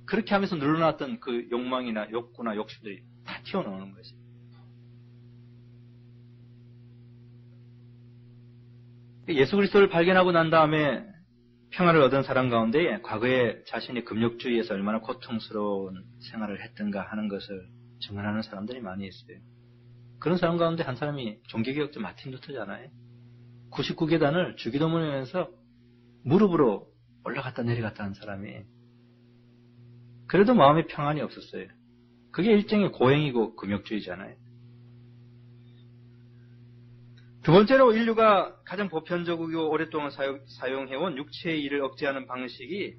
그렇게 하면서 눌러놨던 그 욕망이나 욕구나 욕심들이 다 튀어나오는 것이. 예수 그리스도를 발견하고 난 다음에 평화를 얻은 사람 가운데 과거에 자신이 금욕주의에서 얼마나 고통스러운 생활을 했던가 하는 것을 증언하는 사람들이 많이 있어요. 그런 사람 가운데 한 사람이 종교개혁자 마틴 루터잖아요. 99계단을 주기도문하면서 무릎으로 올라갔다 내려갔다 한 사람이. 그래도 마음에 평안이 없었어요. 그게 일종의 고행이고 금욕주의잖아요. 두 번째로 인류가 가장 보편적이고 오랫동안 사용해온 육체의 일을 억제하는 방식이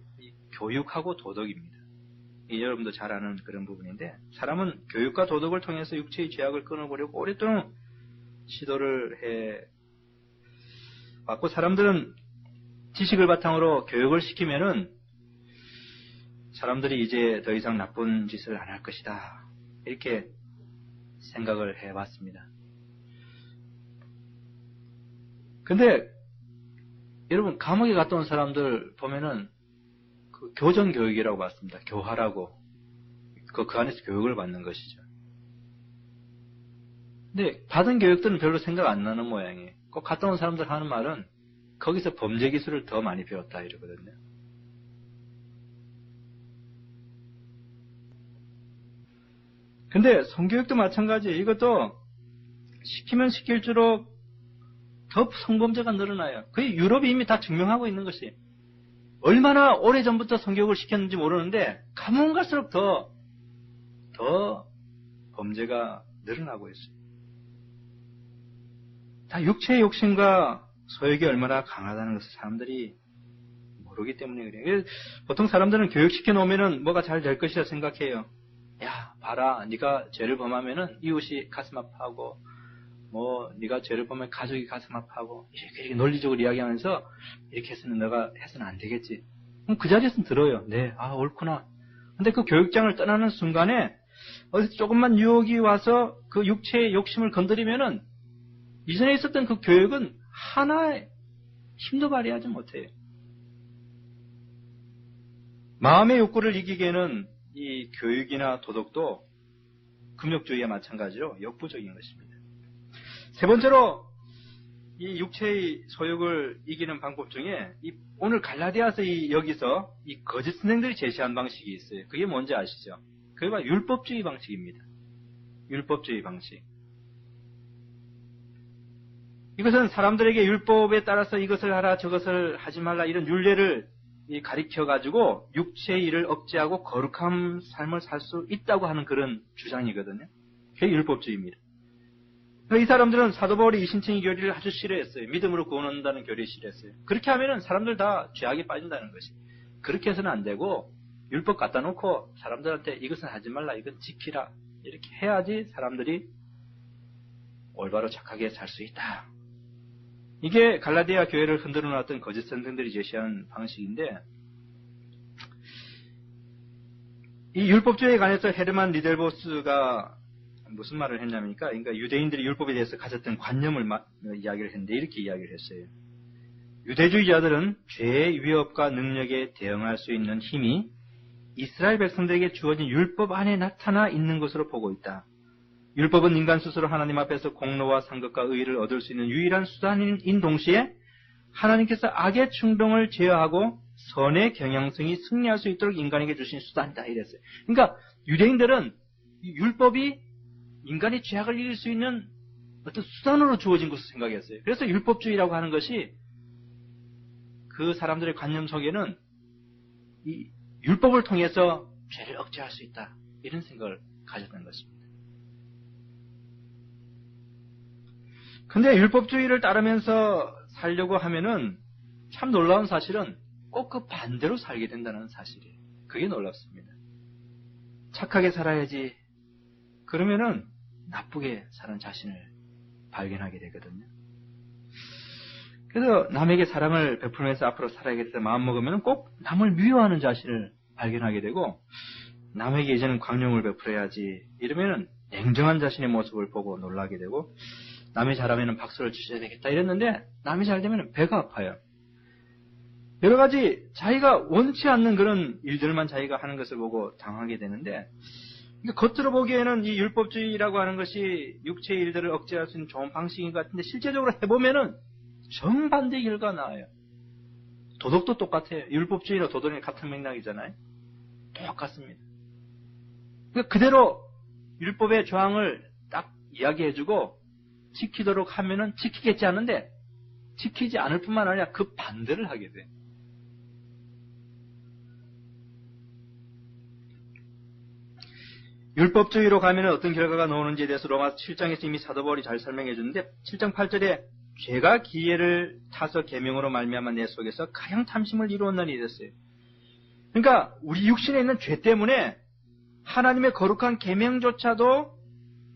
교육하고 도덕입니다. 여러분도 잘 아는 그런 부분인데, 사람은 교육과 도덕을 통해서 육체의 죄악을 끊어보려고 오랫동안 시도를 해왔고, 사람들은 지식을 바탕으로 교육을 시키면은 사람들이 이제 더 이상 나쁜 짓을 안 할 것이다, 이렇게 생각을 해왔습니다. 근데 여러분, 감옥에 갔다 온 사람들 보면은 그 교정 교육이라고 봤습니다. 교화라고. 그 안에서 교육을 받는 것이죠. 근데 받은 교육들은 별로 생각 안 나는 모양이에요. 꼭 갔다 온 사람들 하는 말은 거기서 범죄 기술을 더 많이 배웠다 이러거든요. 근데 성교육도 마찬가지예요. 이것도 시키면 시킬수록 더 성범죄가 늘어나요. 그게 유럽이 이미 다 증명하고 있는 것이, 얼마나 오래전부터 성교육을 시켰는지 모르는데 가면 갈수록 더 범죄가 늘어나고 있어요. 다 육체의 욕심과 소욕이 얼마나 강하다는 것을 사람들이 모르기 때문에 그래요. 보통 사람들은 교육시켜 놓으면은 뭐가 잘 될 것이라 생각해요. 야, 봐라, 네가 죄를 범하면은 이웃이 가슴 아파하고, 네가 죄를 보면 가족이 가슴 아파하고, 이렇게 논리적으로 이야기하면서 이렇게 해서는 너가 해서는 안 되겠지. 그럼 그 자리에서는 들어요. 네, 옳구나. 근데 그 교육장을 떠나는 순간에 어디서 조금만 유혹이 와서 그 육체의 욕심을 건드리면은 이전에 있었던 그 교육은 하나의 힘도 발휘하지 못해요. 마음의 욕구를 이기기에는 이 교육이나 도덕도 금욕주의와 마찬가지로 역부족인 것입니다. 세 번째로 이 육체의 소욕을 이기는 방법 중에 오늘 갈라디아서 여기서 이 거짓 선생들이 제시한 방식이 있어요. 그게 뭔지 아시죠? 그게 바로 율법주의 방식입니다. 율법주의 방식. 이것은 사람들에게 율법에 따라서 이것을 하라 저것을 하지 말라 이런 율례를 가리켜가지고 육체의 일을 억제하고 거룩한 삶을 살 수 있다고 하는 그런 주장이거든요. 그게 율법주의입니다. 이 사람들은 사도 바울이 이신칭의 교리를 아주 싫어했어요. 믿음으로 구원 얻는다는 교리를 싫어했어요. 그렇게 하면은 사람들 다 죄악에 빠진다는 것이. 그렇게 해서는 안 되고 율법 갖다 놓고 사람들한테 이것은 하지 말라, 이건 지키라, 이렇게 해야지 사람들이 올바로 착하게 살 수 있다. 이게 갈라디아 교회를 흔들어 놨던 거짓 선생들이 제시한 방식인데, 이 율법주의에 관해서 헤르만 리델보스가 무슨 말을 했냐면요. 그러니까 유대인들이 율법에 대해서 가졌던 관념을 이야기를 했는데 이렇게 이야기를 했어요. 유대주의자들은 죄의 위협과 능력에 대응할 수 있는 힘이 이스라엘 백성들에게 주어진 율법 안에 나타나 있는 것으로 보고 있다. 율법은 인간 스스로 하나님 앞에서 공로와 상급과 의의를 얻을 수 있는 유일한 수단인 동시에 하나님께서 악의 충동을 제어하고 선의 경향성이 승리할 수 있도록 인간에게 주신 수단이다 이랬어요. 그러니까 유대인들은 율법이 인간의 죄악을 이길 수 있는 어떤 수단으로 주어진 것을 생각했어요. 그래서 율법주의라고 하는 것이 그 사람들의 관념 속에는 이 율법을 통해서 죄를 억제할 수 있다, 이런 생각을 가졌던 것입니다. 근데 율법주의를 따르면서 살려고 하면은 참 놀라운 사실은 꼭 그 반대로 살게 된다는 사실이에요. 그게 놀랍습니다. 착하게 살아야지. 그러면은 나쁘게 사는 자신을 발견하게 되거든요. 그래서 남에게 사랑을 베풀면서 앞으로 살아야겠다 마음먹으면 꼭 남을 미워하는 자신을 발견하게 되고, 남에게 이제는 광용을 베풀어야지 이러면은 냉정한 자신의 모습을 보고 놀라게 되고, 남이 잘하면 박수를 주셔야 되겠다 이랬는데 남이 잘 되면 배가 아파요. 여러 가지 자기가 원치 않는 그런 일들만 자기가 하는 것을 보고 당하게 되는데, 겉으로 보기에는 이 율법주의라고 하는 것이 육체의 일들을 억제할 수 있는 좋은 방식인 것 같은데 실제적으로 해보면은 정반대 결과가 나와요. 도덕도 똑같아요. 율법주의나 도덕이 같은 맥락이잖아요. 똑같습니다. 그대로 율법의 조항을 딱 이야기해주고 지키도록 하면은 지키겠지 않은데 지키지 않을 뿐만 아니라 그 반대를 하게 돼. 율법주의로 가면 어떤 결과가 나오는지에 대해서 로마서 7장에서 이미 사도 바울이 잘 설명해 주는데, 7장 8절에 죄가 기회를 타서 계명으로 말미암아 내 속에서 가장 탐심을 이루었나니 이랬어요. 그러니까 우리 육신에 있는 죄 때문에 하나님의 거룩한 계명조차도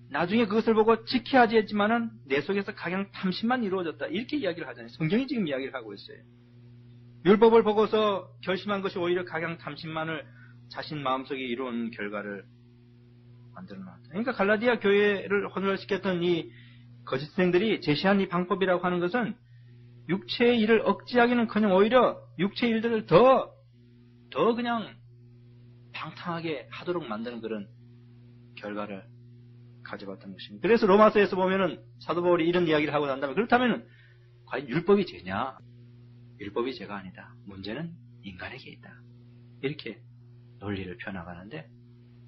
나중에 그것을 보고 지켜야지 했지만은 내 속에서 가장 탐심만 이루어졌다. 이렇게 이야기를 하잖아요. 성경이 지금 이야기를 하고 있어요. 율법을 보고서 결심한 것이 오히려 가장 탐심만을 자신 마음속에 이루은 결과를 만들어놨다. 그러니까 갈라디아 교회를 혼혈시켰던 이 거짓생들이 제시한 이 방법이라고 하는 것은 육체의 일을 억제하기는커녕 오히려 육체의 일들을 더 그냥 방탕하게 하도록 만드는 그런 결과를 가져봤던 것입니다. 그래서 로마서에서 보면은 사도 바울이 이런 이야기를 하고 난다면, 그렇다면 과연 율법이 죄냐? 율법이 죄가 아니다. 문제는 인간에게 있다. 이렇게 논리를 펴나가는데,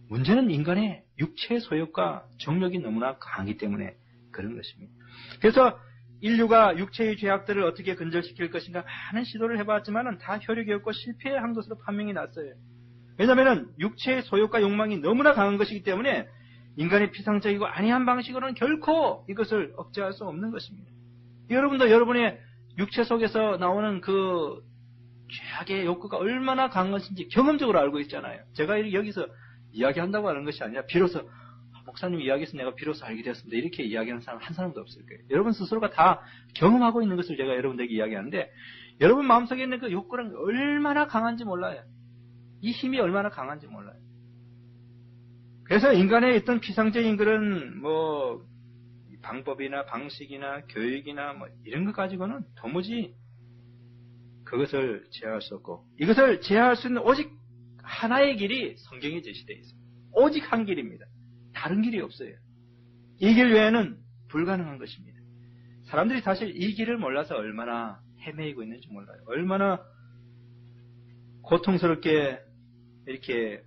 문제는 인간의 육체의 소욕과 정욕이 너무나 강하기 때문에 그런 것입니다. 그래서 인류가 육체의 죄악들을 어떻게 근절시킬 것인가 많은 시도를 해봤지만 다 효력이 없고 실패한 것으로 판명이 났어요. 왜냐하면 육체의 소욕과 욕망이 너무나 강한 것이기 때문에 인간의 피상적이고 아니한 방식으로는 결코 이것을 억제할 수 없는 것입니다. 여러분도 여러분의 육체 속에서 나오는 그 죄악의 욕구가 얼마나 강한 것인지 경험적으로 알고 있잖아요. 제가 여기서 이야기한다고 하는 것이 아니라 비로소 목사님 이야기해서 내가 비로소 알게 되었습니다. 이렇게 이야기하는 사람 한 사람도 없을 거예요. 여러분 스스로가 다 경험하고 있는 것을 제가 여러분에게 이야기하는데, 여러분 마음속에 있는 그 욕구는 얼마나 강한지 몰라요. 이 힘이 얼마나 강한지 몰라요. 그래서 인간의 어떤 피상적인 그런 방법이나 방식이나 교육이나 이런 것 가지고는 도무지 그것을 제어할 수 없고, 이것을 제어할 수 있는 오직 하나의 길이 성경에 제시되어 있습니다. 오직 한 길입니다. 다른 길이 없어요. 이 길 외에는 불가능한 것입니다. 사람들이 사실 이 길을 몰라서 얼마나 헤매이고 있는지 몰라요. 얼마나 고통스럽게 이렇게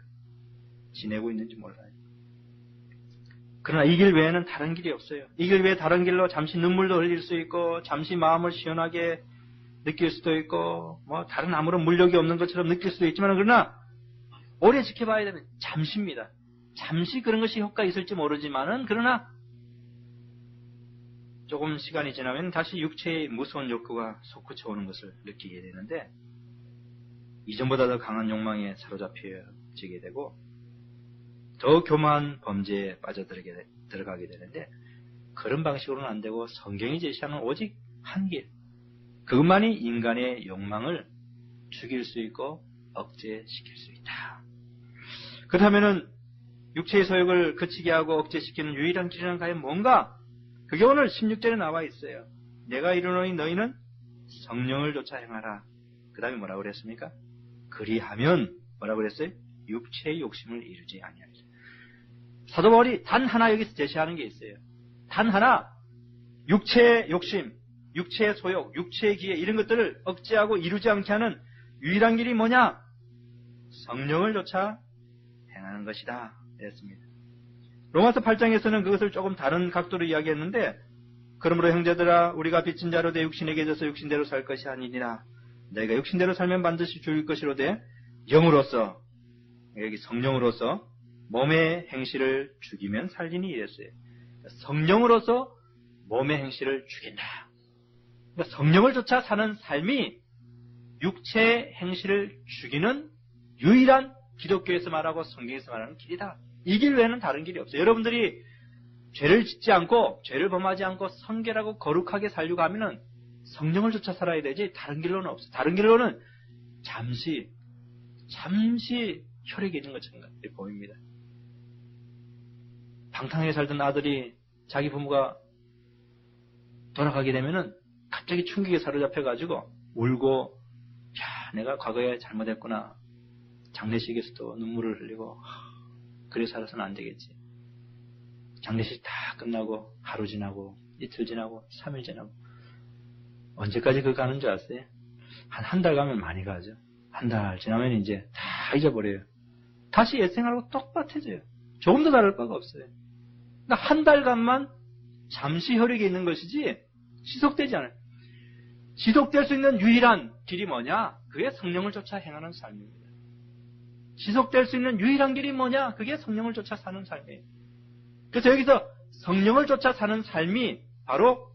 지내고 있는지 몰라요. 그러나 이 길 외에는 다른 길이 없어요. 이 길 외에 다른 길로 잠시 눈물도 흘릴 수 있고, 잠시 마음을 시원하게 느낄 수도 있고, 다른 아무런 물욕이 없는 것처럼 느낄 수도 있지만, 그러나 오래 지켜봐야 되면 잠시입니다. 잠시 그런 것이 효과가 있을지 모르지만은, 그러나 조금 시간이 지나면 다시 육체의 무서운 욕구가 솟구쳐 오는 것을 느끼게 되는데, 이전보다 더 강한 욕망에 사로잡혀지게 되고 더 교만한 범죄에 들어가게 되는데, 그런 방식으로는 안 되고 성경이 제시하는 오직 한 길, 그것만이 인간의 욕망을 죽일 수 있고 억제시킬 수 있다. 그렇다면은 육체의 소욕을 그치게 하고 억제시키는 유일한 길은 과연 뭔가? 그게 오늘 16절에 나와 있어요. 내가 이르노니 너희는 성령을 쫓아 행하라. 그 다음에 뭐라고 그랬습니까? 그리하면 뭐라고 그랬어요? 육체의 욕심을 이루지 아니하리라. 사도 바울이 단 하나 여기서 제시하는 게 있어요. 단 하나, 육체의 욕심, 육체의 소욕, 육체의 기회 이런 것들을 억제하고 이루지 않게 하는 유일한 길이 뭐냐? 성령을 쫓아 행하는 것이다. 그랬습니다. 로마서 8장에서는 그것을 조금 다른 각도로 이야기했는데, 그러므로 형제들아 우리가 빚진 자로 내 육신에게 져서 육신대로 살 것이 아니니라. 너희가 육신대로 살면 반드시 죽을 것이로되 영으로서, 여기 성령으로서 몸의 행실을 죽이면 살리니 이랬어요. 성령으로서 몸의 행실을 죽인다. 그러니까 성령을 쫓아 사는 삶이 육체의 행실을 죽이는 유일한 기독교에서 말하고 성경에서 말하는 길이다. 이 길 외에는 다른 길이 없어요. 여러분들이 죄를 짓지 않고 죄를 범하지 않고 성결하고 거룩하게 살려고 하면은 성령을 쫓아 살아야 되지 다른 길로는 없어요. 다른 길로는 잠시 혈액이 있는 것처럼 보입니다. 방탕하게 살던 아들이 자기 부모가 돌아가게 되면은 갑자기 충격에 사로잡혀가지고 울고, 야, 내가 과거에 잘못했구나. 장례식에서도 눈물을 흘리고, 그래 살아서는 안 되겠지. 장례식 다 끝나고 하루 지나고 이틀 지나고 3일 지나고 언제까지 그거 가는 줄 아세요? 한 달 가면 많이 가죠. 한 달 지나면 이제 다 잊어버려요. 다시 옛생활하고 똑같아져요. 조금 더 다를 바가 없어요. 그러니까 한 달간만 잠시 혈액이 있는 것이지 지속되지 않아요. 지속될 수 있는 유일한 길이 뭐냐? 그게 성령을 쫓아 행하는 삶입니다. 지속될 수 있는 유일한 길이 뭐냐? 그게 성령을 쫓아 사는 삶이에요. 그래서 여기서 성령을 쫓아 사는 삶이 바로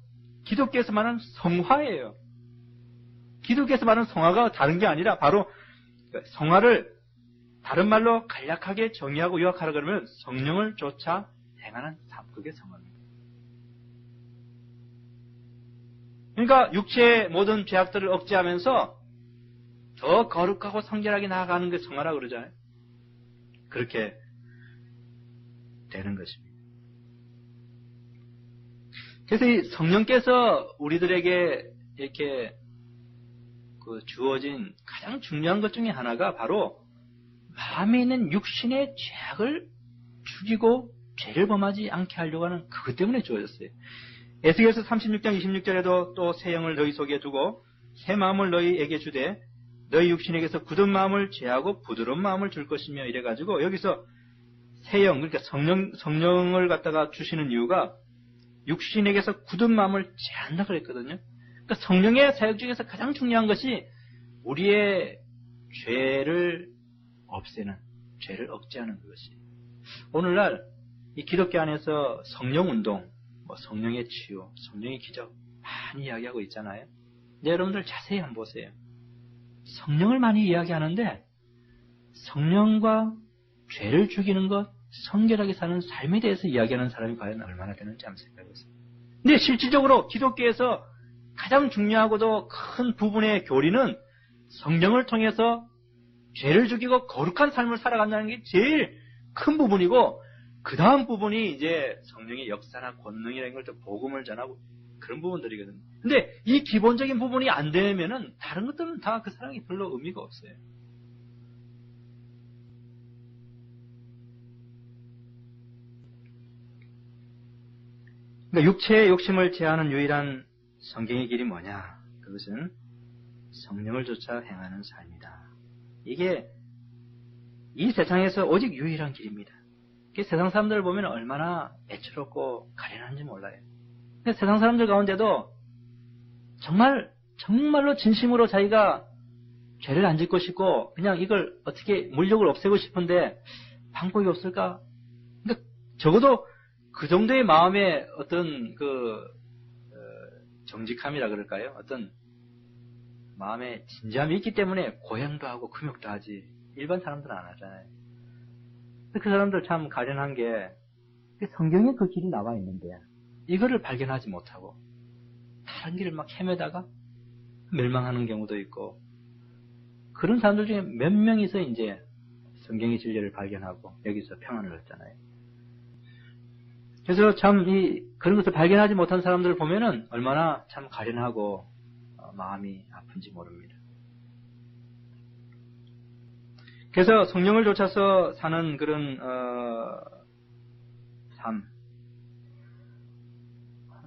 기독교에서 말하는 성화예요. 기독교에서 말하는 성화가 다른 게 아니라 바로 성화를 다른 말로 간략하게 정의하고 요약하라 그러면 성령을 쫓아 행하는 삶, 그게 성화입니다. 그러니까 육체의 모든 죄악들을 억제하면서 더 거룩하고 성결하게 나아가는 게 성화라고 그러잖아요. 그렇게 되는 것입니다. 그래서 이 성령께서 우리들에게 이렇게 주어진 가장 중요한 것 중에 하나가 바로 마음에 있는 육신의 죄악을 죽이고 죄를 범하지 않게 하려고 하는 그것 때문에 주어졌어요. 에스겔서 36장 26절에도 또 새 영을 너희 속에 두고 새 마음을 너희에게 주되 너희 육신에게서 굳은 마음을 제하고 부드러운 마음을 줄 것이며 이래가지고 여기서 새 영, 그러니까 성령을 갖다가 주시는 이유가 육신에게서 굳은 마음을 제한다 그랬거든요. 그러니까 성령의 사역 중에서 가장 중요한 것이 우리의 죄를 없애는, 죄를 억제하는 그것이. 오늘날 이 기독교 안에서 성령운동, 성령의 치유, 성령의 기적 많이 이야기하고 있잖아요. 근데 여러분들 자세히 한번 보세요. 성령을 많이 이야기하는데 성령과 죄를 죽이는 것, 성결하게 사는 삶에 대해서 이야기하는 사람이 과연 얼마나 되는지 한번 생각해 보세요. 근데 실질적으로 기독교에서 가장 중요하고도 큰 부분의 교리는 성령을 통해서 죄를 죽이고 거룩한 삶을 살아간다는 게 제일 큰 부분이고 그 다음 부분이 이제 성령의 역사나 권능이라는 걸 또 복음을 전하고 그런 부분들이거든요. 근데 이 기본적인 부분이 안 되면은 다른 것들은 다 그 사람이 별로 의미가 없어요. 그러니까 육체의 욕심을 제하는 유일한 성경의 길이 뭐냐? 그것은 성령을 쫓아 행하는 삶이다. 이게 이 세상에서 오직 유일한 길입니다. 세상 사람들을 보면 얼마나 애처롭고 가련한지 몰라요. 근데 세상 사람들 가운데도 정말로 진심으로 자기가 죄를 안 짓고 싶고 그냥 이걸 어떻게 물욕을 없애고 싶은데 방법이 없을까? 그러니까 적어도 그 정도의 마음의 어떤 정직함이라 그럴까요? 어떤 마음의 진지함이 있기 때문에 고행도 하고 금욕도 하지. 일반 사람들은 안 하잖아요. 그 사람들 참 가련한 게 성경에 그 길이 나와 있는데 이거를 발견하지 못하고 다른 길을 막 헤매다가 멸망하는 경우도 있고 그런 사람들 중에 몇 명이서 이제 성경의 진리를 발견하고 여기서 평안을 얻잖아요. 그래서 참 그런 것을 발견하지 못한 사람들을 보면은 얼마나 참 가련하고 마음이 아픈지 모릅니다. 그래서 성령을 쫓아서 사는 그런 삶,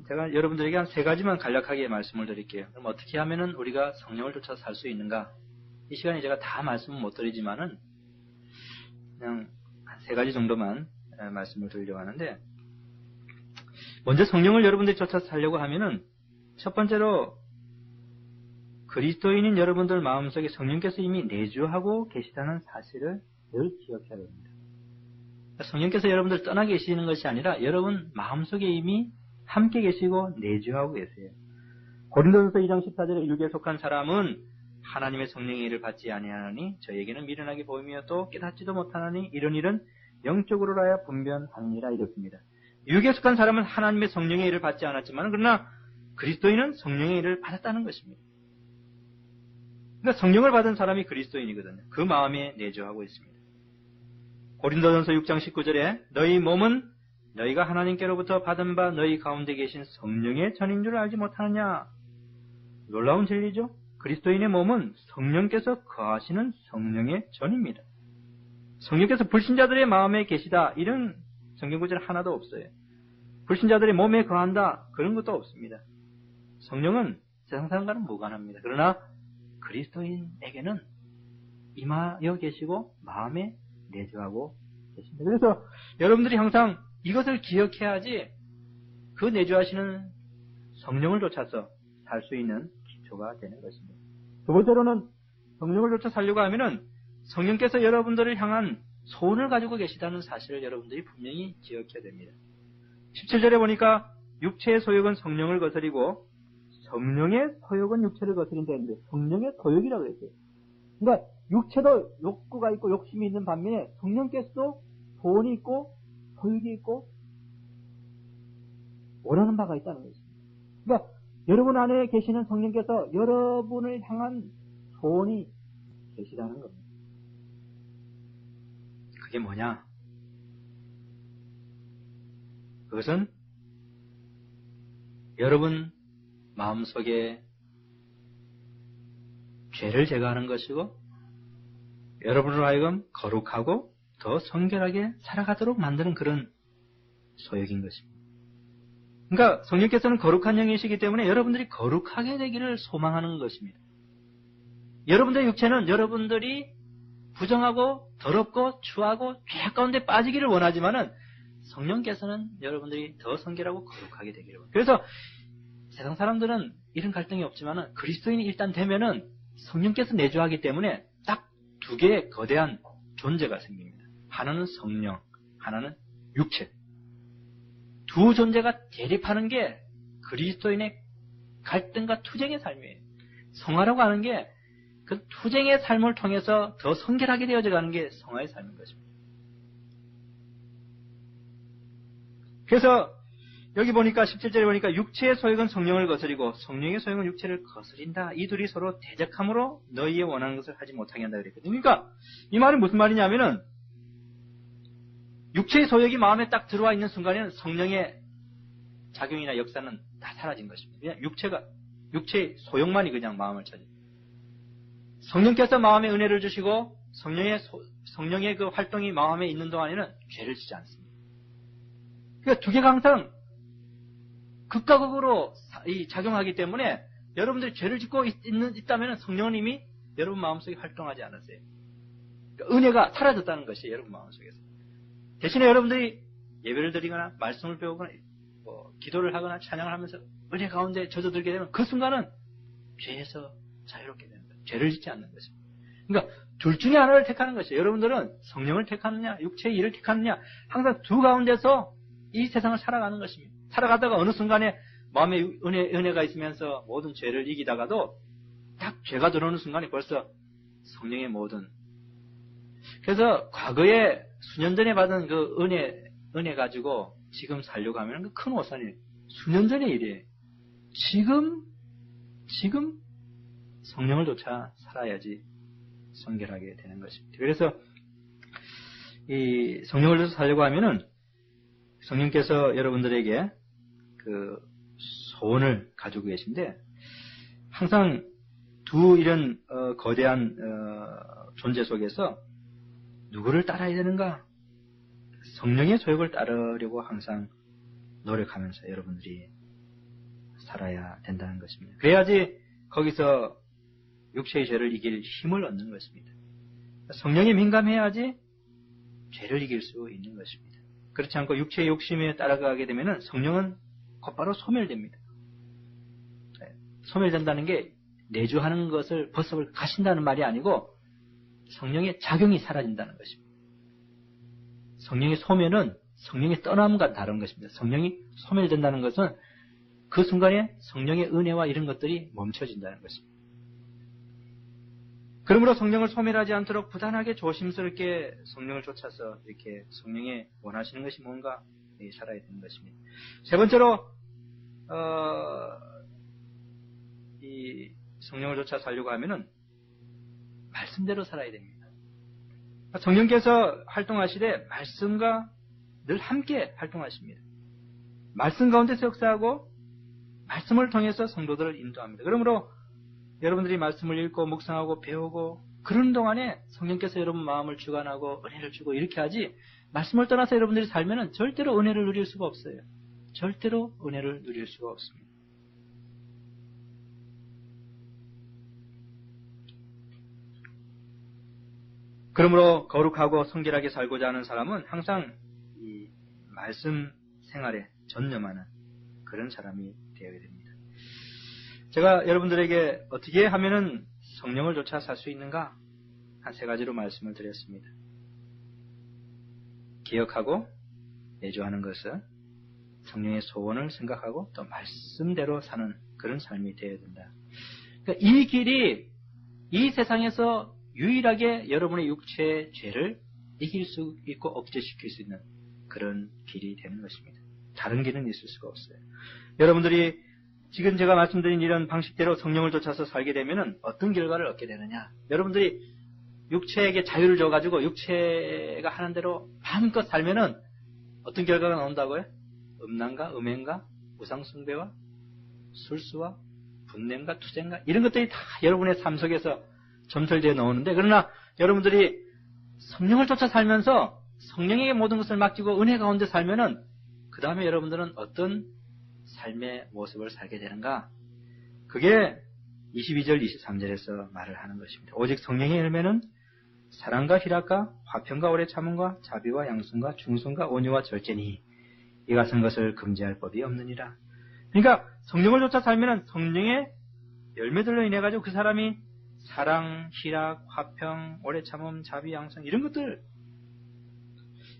제가 여러분들에게 한 3가지만 간략하게 말씀을 드릴게요. 그럼 어떻게 하면은 우리가 성령을 쫓아서 살 수 있는가? 이 시간에 제가 다 말씀은 못 드리지만은 그냥 한 3가지 정도만 말씀을 드리려고 하는데, 먼저 성령을 여러분들이 쫓아서 살려고 하면은 첫 번째로 그리스도인인 여러분들 마음속에 성령께서 이미 내주하고 계시다는 사실을 늘 기억해야 됩니다. 성령께서 여러분들 떠나 계시는 것이 아니라 여러분 마음속에 이미 함께 계시고 내주하고 계세요. 고린도전서 2장 14절에 육에 속한 사람은 하나님의 성령의 일을 받지 아니하나니 저에게는 미련하게 보이며 또 깨닫지도 못하나니 이런 일은 영적으로라야 분별하느니라 이렇습니다. 육에 속한 사람은 하나님의 성령의 일을 받지 않았지만 그러나 그리스도인은 성령의 일을 받았다는 것입니다. 그러니까 성령을 받은 사람이 그리스도인이거든요. 그 마음에 내주하고 있습니다. 고린도전서 6장 19절에 너희 몸은 너희가 하나님께로부터 받은 바 너희 가운데 계신 성령의 전인 줄 알지 못하느냐. 놀라운 진리죠. 그리스도인의 몸은 성령께서 거하시는 성령의 전입니다. 성령께서 불신자들의 마음에 계시다 이런 성경구절 하나도 없어요. 불신자들의 몸에 거한다 그런 것도 없습니다. 성령은 세상 사람과는 무관합니다. 그러나 그리스도인에게는 임하여 계시고 마음에 내주하고 계십니다. 그래서 여러분들이 항상 이것을 기억해야지 그 내주하시는 성령을 쫓아서 살 수 있는 기초가 되는 것입니다. 두 번째로는 성령을 쫓아 살려고 하면은 성령께서 여러분들을 향한 소원을 가지고 계시다는 사실을 여러분들이 분명히 기억해야 됩니다. 17절에 보니까 육체의 소욕은 성령을 거스리고 성령의 소욕은 육체를 거스린다 했는데 성령의 소욕이라고 그랬어요. 그러니까 육체도 욕구가 있고 욕심이 있는 반면에 성령께서도 소원이 있고 소욕이 있고 원하는 바가 있다는 것입니다. 그러니까 여러분 안에 계시는 성령께서 여러분을 향한 소원이 계시다는 겁니다. 그게 뭐냐? 그것은 여러분 마음속에 죄를 제거하는 것이고 여러분으로 하여금 거룩하고 더 성결하게 살아가도록 만드는 그런 소욕인 것입니다. 그러니까 성령께서는 거룩한 영이시기 때문에 여러분들이 거룩하게 되기를 소망하는 것입니다. 여러분들의 육체는 여러분들이 부정하고 더럽고 추하고 죄악 가운데 빠지기를 원하지만은 성령께서는 여러분들이 더 성결하고 거룩하게 되기를 원합니다. 그래서 세상 사람들은 이런 갈등이 없지만은 그리스도인이 일단 되면은 성령께서 내주하기 때문에 딱 두 개의 거대한 존재가 생깁니다. 하나는 성령, 하나는 육체. 두 존재가 대립하는 게 그리스도인의 갈등과 투쟁의 삶이에요. 성화라고 하는 게 그 투쟁의 삶을 통해서 더 성결하게 되어져 가는 게 성화의 삶인 것입니다. 그래서 여기 보니까 17절에 보니까 육체의 소욕은 성령을 거스리고 성령의 소욕은 육체를 거스린다. 이 둘이 서로 대적함으로 너희의 원하는 것을 하지 못하게 한다 그랬거든요. 그러니까 이 말이 무슨 말이냐면은 육체의 소욕이 마음에 딱 들어와 있는 순간에는 성령의 작용이나 역사는 다 사라진 것입니다. 그냥 육체의 소욕만이 그냥 마음을 차지. 성령께서 마음에 은혜를 주시고 성령의 그 활동이 마음에 있는 동안에는 죄를 지지 않습니다. 그러니까 두 개가 항상 극과 극으로 작용하기 때문에 여러분들이 죄를 짓고 있다면 성령은 이미 여러분 마음속에 활동하지 않았어요. 그러니까 은혜가 사라졌다는 것이에요. 여러분 마음속에서. 대신에 여러분들이 예배를 드리거나 말씀을 배우거나 기도를 하거나 찬양을 하면서 은혜 가운데 젖어들게 되면 그 순간은 죄에서 자유롭게 됩니다. 죄를 짓지 않는 것입니다. 그러니까 둘 중에 하나를 택하는 것이에요. 여러분들은 성령을 택하느냐 육체의 일을 택하느냐 항상 두 가운데서 이 세상을 살아가는 것입니다. 살아가다가 어느 순간에 마음에 은혜가 있으면서 모든 죄를 이기다가도 딱 죄가 들어오는 순간에 벌써 성령의 모든 그래서 과거에 수년 전에 받은 그 은혜 가지고 지금 살려고 하면 그 큰 오산이에요. 수년 전의 일이에요. 지금 성령을 쫓아 살아야지 성결하게 되는 것입니다. 그래서 이 성령을 쫓아 살려고 하면은 성령께서 여러분들에게 그 소원을 가지고 계신데 항상 두 이런 거대한 존재 속에서 누구를 따라야 되는가? 성령의 소욕을 따르려고 항상 노력하면서 여러분들이 살아야 된다는 것입니다. 그래야지 거기서 육체의 죄를 이길 힘을 얻는 것입니다. 성령에 민감해야지 죄를 이길 수 있는 것입니다. 그렇지 않고 육체의 욕심에 따라가게 되면 성령은 곧바로 소멸됩니다. 소멸된다는 게 내주하는 것을 벗어 가신다는 말이 아니고 성령의 작용이 사라진다는 것입니다. 성령의 소멸은 성령이 떠남과 다른 것입니다. 성령이 소멸된다는 것은 그 순간에 성령의 은혜와 이런 것들이 멈춰진다는 것입니다. 그러므로 성령을 소멸하지 않도록 부단하게 조심스럽게 성령을 쫓아서 이렇게 성령이 원하시는 것이 뭔가 살아야 되는 것입니다. 세 번째로 이 성령을 쫓아 살려고 하면은 말씀대로 살아야 됩니다. 성령께서 활동하시되 말씀과 늘 함께 활동하십니다. 말씀 가운데서 역사하고 말씀을 통해서 성도들을 인도합니다. 그러므로 여러분들이 말씀을 읽고 묵상하고 배우고 그런 동안에 성령께서 여러분 마음을 주관하고 은혜를 주고 이렇게 하지, 말씀을 떠나서 여러분들이 살면은 절대로 은혜를 누릴 수가 없어요. 절대로 은혜를 누릴 수가 없습니다. 그러므로 거룩하고 성결하게 살고자 하는 사람은 항상 이 말씀 생활에 전념하는 그런 사람이 되어야 됩니다. 제가 여러분들에게 어떻게 하면은 성령을 쫓아 살 수 있는가? 한 세 가지로 말씀을 드렸습니다. 기억하고 내조하는 것은 성령의 소원을 생각하고 또 말씀대로 사는 그런 삶이 되어야 된다. 그러니까 이 길이 이 세상에서 유일하게 여러분의 육체의 죄를 이길 수 있고 억제시킬 수 있는 그런 길이 되는 것입니다. 다른 길은 있을 수가 없어요. 여러분들이 지금 제가 말씀드린 이런 방식대로 성령을 쫓아서 살게 되면은 어떤 결과를 얻게 되느냐? 여러분들이 육체에게 자유를 줘가지고 육체가 하는 대로 마음껏 살면은 어떤 결과가 나온다고요? 음란과 음행과 우상숭배와 술수와 분냄과 투쟁과 이런 것들이 다 여러분의 삶 속에서 점철되어 나오는데, 그러나 여러분들이 성령을 쫓아 살면서 성령에게 모든 것을 맡기고 은혜 가운데 살면은 그 다음에 여러분들은 어떤 삶의 모습을 살게 되는가? 그게 22절, 23절에서 말을 하는 것입니다. 오직 성령의 열매는 사랑과 희락과 화평과 오래 참음과 자비와 양선과 중성과 온유와 절제니 이 같은 것을 금지할 법이 없느니라. 그러니까 성령을 쫓아 살면은 성령의 열매들로 인해 가지고 그 사람이 사랑, 희락, 화평, 오래 참음, 자비, 양선 이런 것들,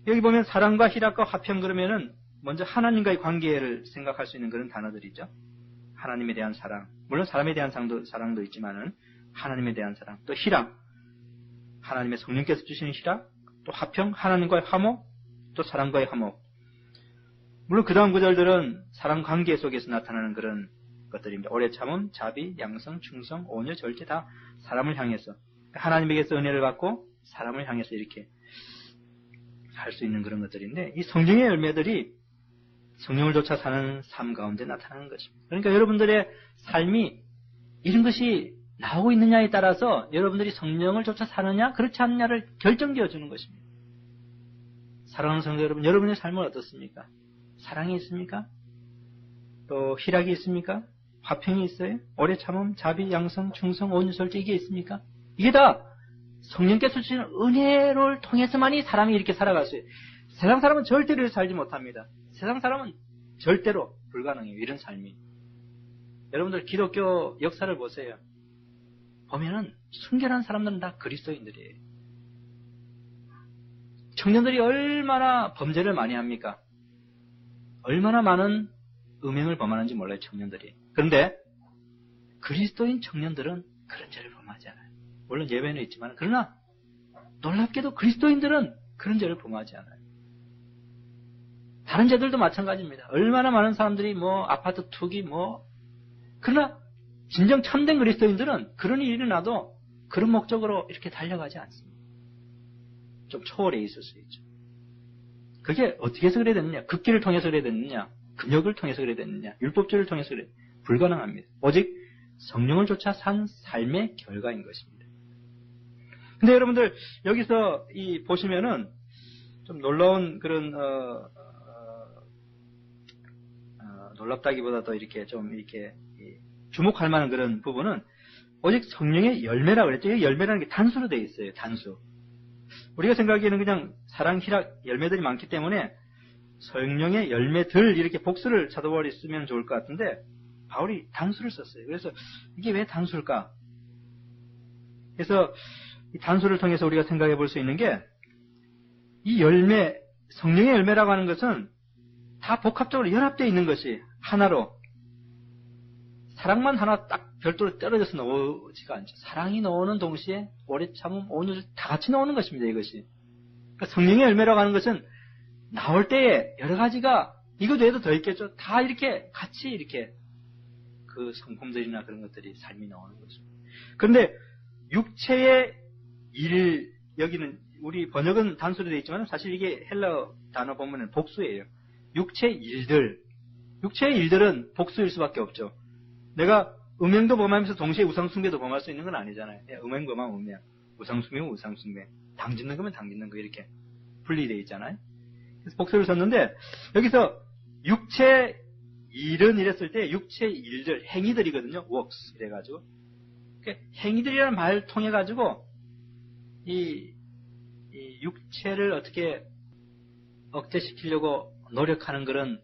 여기 보면 사랑과 희락과 화평 그러면은 먼저 하나님과의 관계를 생각할 수 있는 그런 단어들이죠. 하나님에 대한 사랑, 물론 사람에 대한 사랑도 있지만은 하나님에 대한 사랑, 또 희락, 하나님의 성령께서 주시는 희락, 또 화평, 하나님과의 화목, 또 사랑과의 화목. 물론 그 다음 구절들은 사랑 관계 속에서 나타나는 그런 것들입니다. 오래 참음, 자비, 양성, 충성, 온유, 절제 다 사람을 향해서, 하나님에게서 은혜를 받고 사람을 향해서 이렇게 할 수 있는 그런 것들인데, 이 성령의 열매들이 성령을 쫓아 사는 삶 가운데 나타나는 것입니다. 그러니까 여러분들의 삶이 이런 것이 나오고 있느냐에 따라서 여러분들이 성령을 쫓아 사느냐 그렇지 않느냐를 결정되어 주는 것입니다. 사랑하는 성도 여러분, 여러분의 삶은 어떻습니까? 사랑이 있습니까? 또 희락이 있습니까? 화평이 있어요? 오래 참음, 자비, 양성, 충성, 온유, 절제 이게 있습니까? 이게 다 성령께서 주시는 은혜를 통해서만이 사람이 이렇게 살아갈 수 있어요. 세상 사람은 절대로 이렇게 살지 못합니다. 세상 사람은 절대로 불가능해요. 이런 삶이. 여러분들 기독교 역사를 보세요. 보면은 순결한 사람들은 다 그리스도인들이에요. 청년들이 얼마나 범죄를 많이 합니까? 얼마나 많은 음행을 범하는지 몰라요, 청년들이. 그런데 그리스도인 청년들은 그런 죄를 범하지 않아요. 물론 예외는 있지만, 그러나 놀랍게도 그리스도인들은 그런 죄를 범하지 않아요. 다른 죄들도 마찬가지입니다. 얼마나 많은 사람들이 아파트 투기 그러나 진정 참된 그리스도인들은 그런 일이 일어나도 그런 목적으로 이렇게 달려가지 않습니다. 좀 초월해 있을 수 있죠. 그게 어떻게 해서 그래야 됐느냐? 극기를 통해서 그래야 됐느냐? 금욕을 통해서 그래야 됐느냐? 율법주의를 통해서 그래야 됐느냐? 불가능합니다. 오직 성령을 쫓아 산 삶의 결과인 것입니다. 근데 여러분들 여기서 보시면은 좀 놀라운 그런 놀랍다기보다도 이렇게 좀 이렇게 주목할 만한 그런 부분은 오직 성령의 열매라고 그랬죠. 이 열매라는 게 단수로 되어 있어요. 단수. 우리가 생각하기에는 그냥 사랑, 희락, 열매들이 많기 때문에 성령의 열매들 이렇게 복수를 사도 바울이 쓰면 좋을 것 같은데 바울이 단수를 썼어요. 그래서 이게 왜 단수일까? 그래서 이 단수를 통해서 우리가 생각해 볼 수 있는 게 이 열매, 성령의 열매라고 하는 것은 다 복합적으로 연합되어 있는 것이 하나로, 사랑만 하나 딱 별도로 떨어져서 나오지가 않죠. 사랑이 나오는 동시에 오래 참음, 온유를 다 같이 나오는 것입니다. 이것이. 그러니까 성령의 열매라고 하는 것은 나올 때에 여러 가지가 이것 외에도 더 있겠죠. 다 이렇게 같이 이렇게 그 성품들이나 그런 것들이 삶이 나오는 거죠. 그런데 육체의 일, 여기는 우리 번역은 단수로 되어 있지만 사실 이게 헬러 단어 보면은 복수예요. 육체의 일들. 육체의 일들은 복수일 수밖에 없죠. 내가 음행도 범하면서 동시에 우상숭배도 범할 수 있는 건 아니잖아요. 음행 범하면 음행, 우상숭배면 우상숭배, 당짓는 거면 당짓는 거 이렇게 분리되어 있잖아요. 그래서 복수를 썼는데 여기서 육체 일은 이랬을 때 육체 일들, 행위들이거든요. works 이래가지고 행위들이라는 말을 통해 가지고 이 육체를 어떻게 억제시키려고 노력하는 그런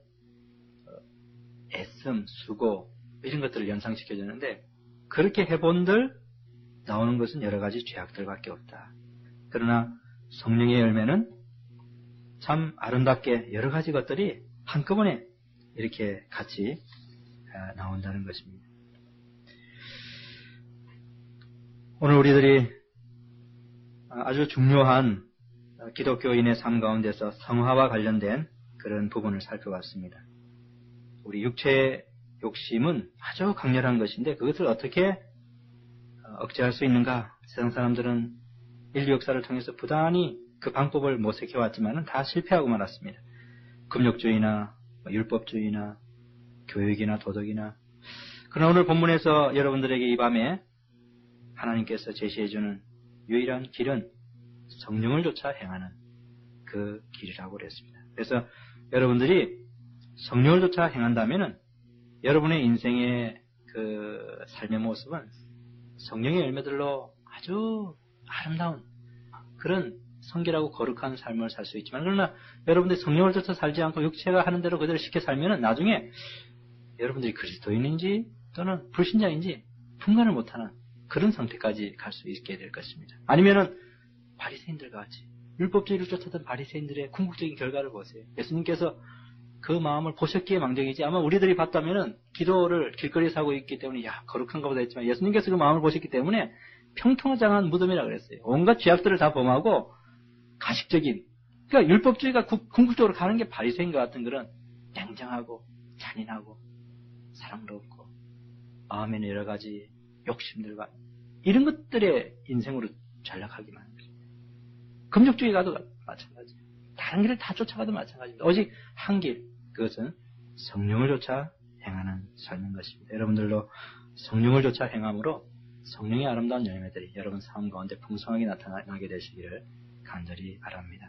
애씀, 수고 이런 것들을 연상시켜주는데 그렇게 해본들 나오는 것은 여러 가지 죄악들밖에 없다. 그러나 성령의 열매는 참 아름답게 여러 가지 것들이 한꺼번에 이렇게 같이 나온다는 것입니다. 오늘 우리들이 아주 중요한 기독교인의 삶 가운데서 성화와 관련된 그런 부분을 살펴봤습니다. 우리 육체의 욕심은 아주 강렬한 것인데 그것을 어떻게 억제할 수 있는가? 세상 사람들은 인류 역사를 통해서 부단히 그 방법을 모색해왔지만 다 실패하고 말았습니다. 금욕주의나 율법주의나 교육이나 도덕이나. 그러나 오늘 본문에서 여러분들에게 이 밤에 하나님께서 제시해주는 유일한 길은 성령을 쫓아 행하는 그 길이라고 그랬습니다. 그래서 여러분들이 성령을 쫓아 행한다면은 여러분의 인생의 그 삶의 모습은 성령의 열매들로 아주 아름다운 그런 성결하고 거룩한 삶을 살 수 있지만 그러나 여러분들이 성령을 쫓아 살지 않고 육체가 하는 대로 그대로 쉽게 살면은 나중에 여러분들이 그리스도인인지 또는 불신자인지 분간을 못하는 그런 상태까지 갈 수 있게 될 것입니다. 아니면은 바리새인들과 같이 율법주의를 쫓았던 바리새인들의 궁극적인 결과를 보세요. 예수님께서 그 마음을 보셨기에 망정이지 아마 우리들이 봤다면은 기도를 길거리에서 하고 있기 때문에 야 거룩한가 보다 했지만 예수님께서 그 마음을 보셨기 때문에 평통장한 무덤이라고 그랬어요. 온갖 죄악들을 다 범하고 가식적인 그러니까 율법주의가 궁극적으로 가는 게 바리새인과 같은 그런 냉정하고 잔인하고 사랑스럽고 마음에는 여러 가지 욕심들과 이런 것들의 인생으로 전락하기만 합니다. 금욕주의 가도 마찬가지예요. 다른 길을 다 쫓아가도 마찬가지입니다. 오직 한 길, 그것은 성령을 쫓아 행하는 삶인 것입니다. 여러분들도 성령을 쫓아 행함으로 성령의 아름다운 열매들이 여러분 삶 가운데 풍성하게 나타나게 되시기를 간절히 바랍니다.